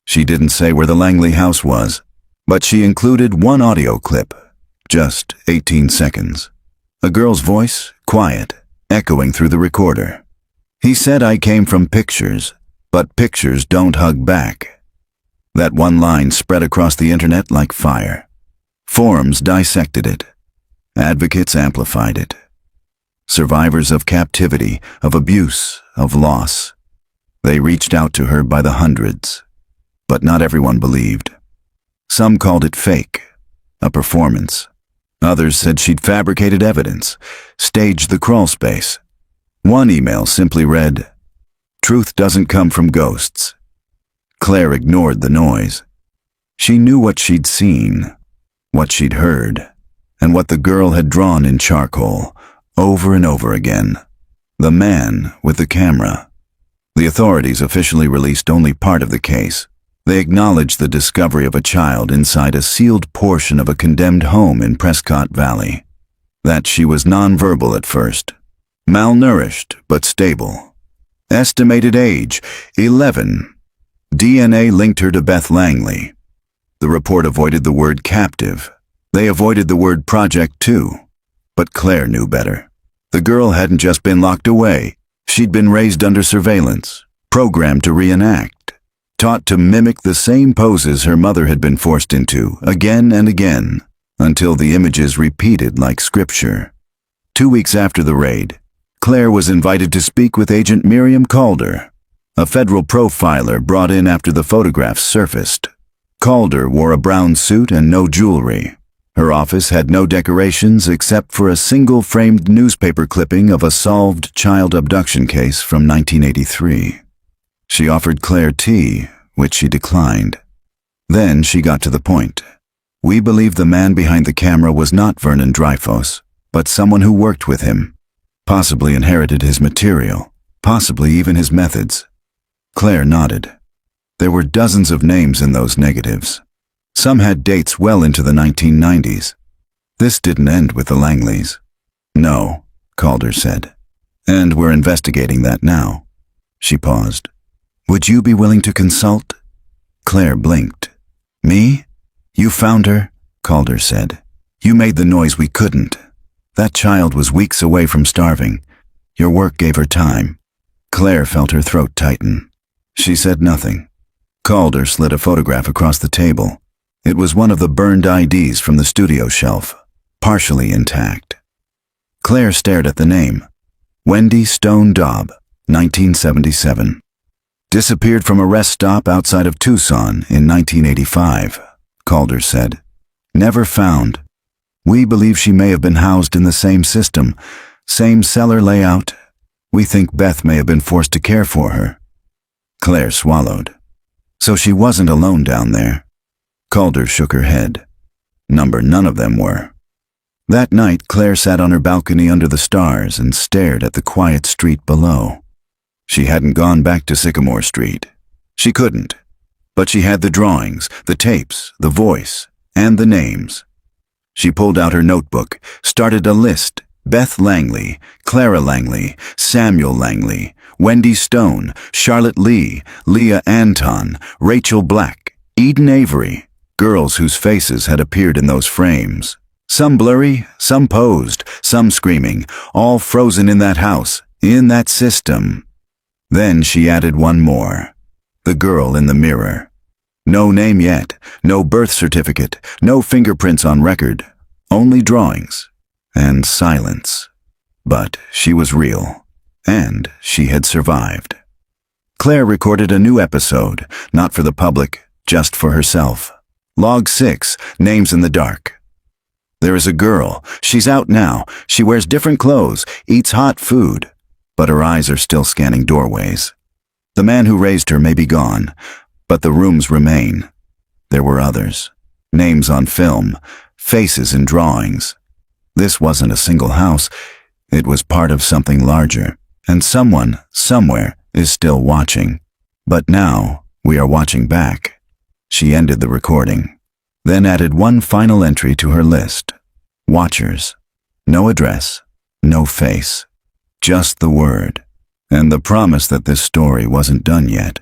She didn't say where the Langley house was, but she included one audio clip, just 18 seconds. A girl's voice, quiet, echoing through the recorder. He said I came from pictures, but pictures don't hug back. That one line spread across the internet like fire. Forums dissected it. Advocates amplified it. Survivors of captivity, of abuse, of loss. They reached out to her by the hundreds. But not everyone believed. Some called it fake, a performance. Others said she'd fabricated evidence, staged the crawl space. One email simply read, "Truth doesn't come from ghosts." Claire ignored the noise. She knew what she'd seen, what she'd heard, and what the girl had drawn in charcoal, over and over again. The man with the camera. The authorities officially released only part of the case. They acknowledged the discovery of a child inside a sealed portion of a condemned home in Prescott Valley. That she was nonverbal at first. Malnourished but stable. Estimated age, 11. DNA linked her to Beth Langley. The report avoided the word captive. They avoided the word project too. But Claire knew better. The girl hadn't just been locked away. She'd been raised under surveillance, programmed to reenact, taught to mimic the same poses her mother had been forced into again and again, until the images repeated like scripture. 2 weeks after the raid, Claire was invited to speak with Agent Miriam Calder, a federal profiler brought in after the photographs surfaced. Calder wore a brown suit and no jewelry. Her office had no decorations except for a single framed newspaper clipping of a solved child abduction case from 1983. She offered Claire tea, which she declined. Then she got to the point. "We believe the man behind the camera was not Vernon Dreyfus, but someone who worked with him, possibly inherited his material, possibly even his methods." Claire nodded. There were dozens of names in those negatives. Some had dates well into the 1990s. This didn't end with the Langleys. "No," Calder said. "And we're investigating that now." She paused. "Would you be willing to consult?" Claire blinked. "Me? You found her?" Calder said. "You made the noise we couldn't. That child was weeks away from starving. Your work gave her time." Claire felt her throat tighten. She said nothing. Calder slid a photograph across the table. It was one of the burned IDs from the studio shelf, partially intact. Claire stared at the name. Wendy Stone Dobb, 1977. Disappeared from a rest stop outside of Tucson in 1985, Calder said. Never found. We believe she may have been housed in the same system, same cellar layout. We think Beth may have been forced to care for her. Claire swallowed. So she wasn't alone down there. Calder shook her head. None of them were. That night, Claire sat on her balcony under the stars and stared at the quiet street below. She hadn't gone back to Sycamore Street. She couldn't. But she had the drawings, the tapes, the voice, and the names. She pulled out her notebook, started a list. Beth Langley, Clara Langley, Samuel Langley, Wendy Stone, Charlotte Lee, Leah Anton, Rachel Black, Eden Avery, girls whose faces had appeared in those frames. Some blurry, some posed, some screaming, all frozen in that house, in that system. Then she added one more. The girl in the mirror. No name yet, no birth certificate, no fingerprints on record, only drawings and silence. But she was real, and she had survived. Claire recorded a new episode, not for the public, just for herself. Log 6, Names in the Dark. There is a girl. She's out now. She wears different clothes, eats hot food, but her eyes are still scanning doorways. The man who raised her may be gone, but the rooms remain. There were others. Names on film, faces in drawings. This wasn't a single house. It was part of something larger, and someone, somewhere, is still watching. But now, we are watching back. She ended the recording, then added one final entry to her list. Watchers. No address, no face, just the word, and the promise that this story wasn't done yet.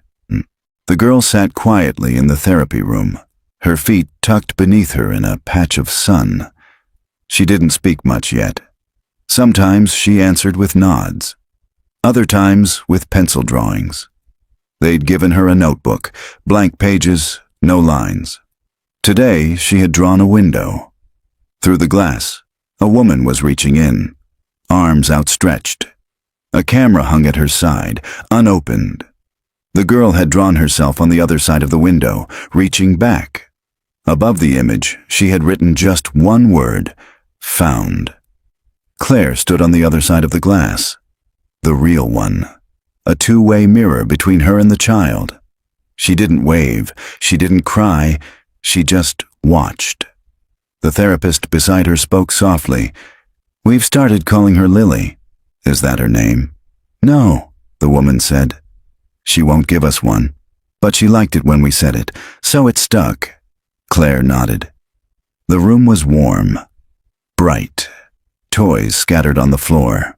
The girl sat quietly in the therapy room, her feet tucked beneath her in a patch of sun. She didn't speak much yet. Sometimes she answered with nods, other times with pencil drawings. They'd given her a notebook, blank pages, no lines. Today she had drawn a window. Through the glass, a woman was reaching in, arms outstretched. A camera hung at her side, unopened. The girl had drawn herself on the other side of the window, reaching back. Above the image, she had written just one word, found. Claire stood on the other side of the glass, the real one, a two-way mirror between her and the child. She didn't wave, she didn't cry, she just watched. The therapist beside her spoke softly. "We've started calling her Lily. Is that her name?" "No," the woman said. "She won't give us one, but she liked it when we said it, so it stuck." Claire nodded. The room was warm, bright, toys scattered on the floor,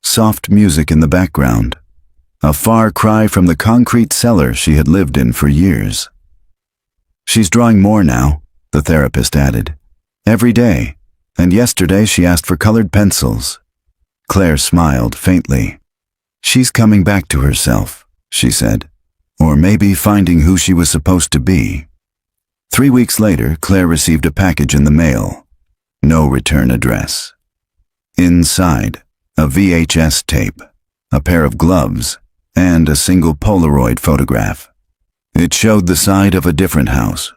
soft music in the background, a far cry from the concrete cellar she had lived in for years. "She's drawing more now," the therapist added. "Every day, and yesterday she asked for colored pencils." Claire smiled faintly. "She's coming back to herself," she said, "or maybe finding who she was supposed to be." 3 weeks later, Claire received a package in the mail. No return address. Inside, a VHS tape, a pair of gloves, and a single Polaroid photograph. It showed the side of a different house,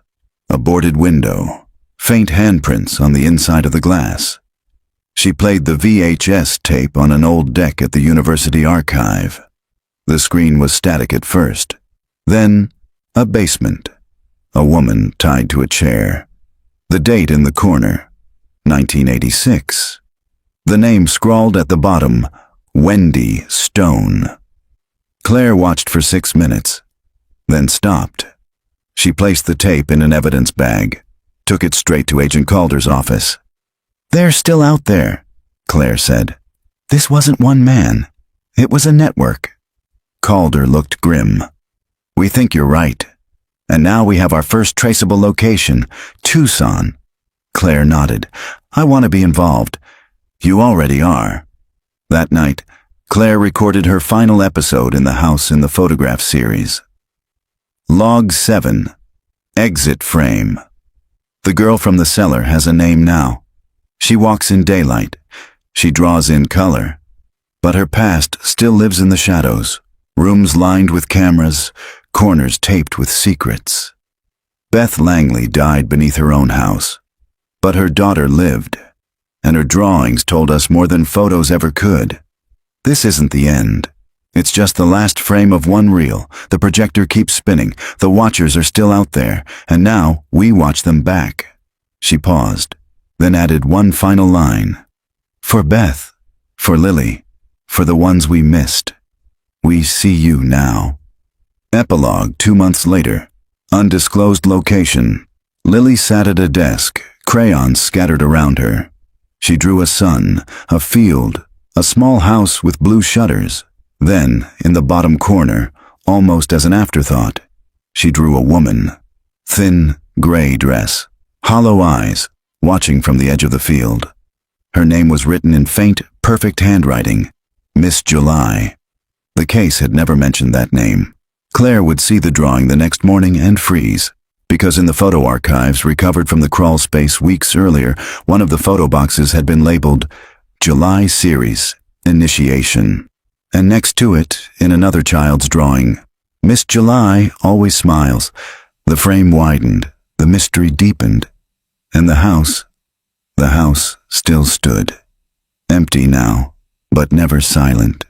a boarded window, faint handprints on the inside of the glass. She played the VHS tape on an old deck at the university archive. The screen was static at first. Then, a basement. A woman tied to a chair. The date in the corner, 1986. The name scrawled at the bottom, Wendy Stone. Claire watched for 6 minutes, then stopped. She placed the tape in an evidence bag, took it straight to Agent Calder's office. "They're still out there," Claire said. "This wasn't one man. It was a network." Calder looked grim. "We think you're right. And now we have our first traceable location, Tucson." Claire nodded. "I want to be involved." "You already are." That night, Claire recorded her final episode in the house in the photograph series. Log 7. Exit frame. The girl from the cellar has a name now. She walks in daylight. She draws in color. But her past still lives in the shadows. Rooms lined with cameras, corners taped with secrets. Beth Langley died beneath her own house. But her daughter lived. And her drawings told us more than photos ever could. This isn't the end. It's just the last frame of one reel. The projector keeps spinning. The watchers are still out there, and now we watch them back. She paused, then added one final line. "For Beth, for Lily, for the ones we missed. We see you now." Epilogue 2 months later. Undisclosed location. Lily sat at a desk, crayons scattered around her. She drew a sun, a field, a small house with blue shutters. Then, in the bottom corner, almost as an afterthought, she drew a woman. Thin, gray dress, hollow eyes, watching from the edge of the field. Her name was written in faint, perfect handwriting, Miss July. The case had never mentioned that name. Claire would see the drawing the next morning and freeze, because in the photo archives recovered from the crawl space weeks earlier, one of the photo boxes had been labeled July Series, Initiation. And next to it, in another child's drawing, Miss July always smiles. The frame widened, the mystery deepened, and the house still stood. Empty now, but never silent.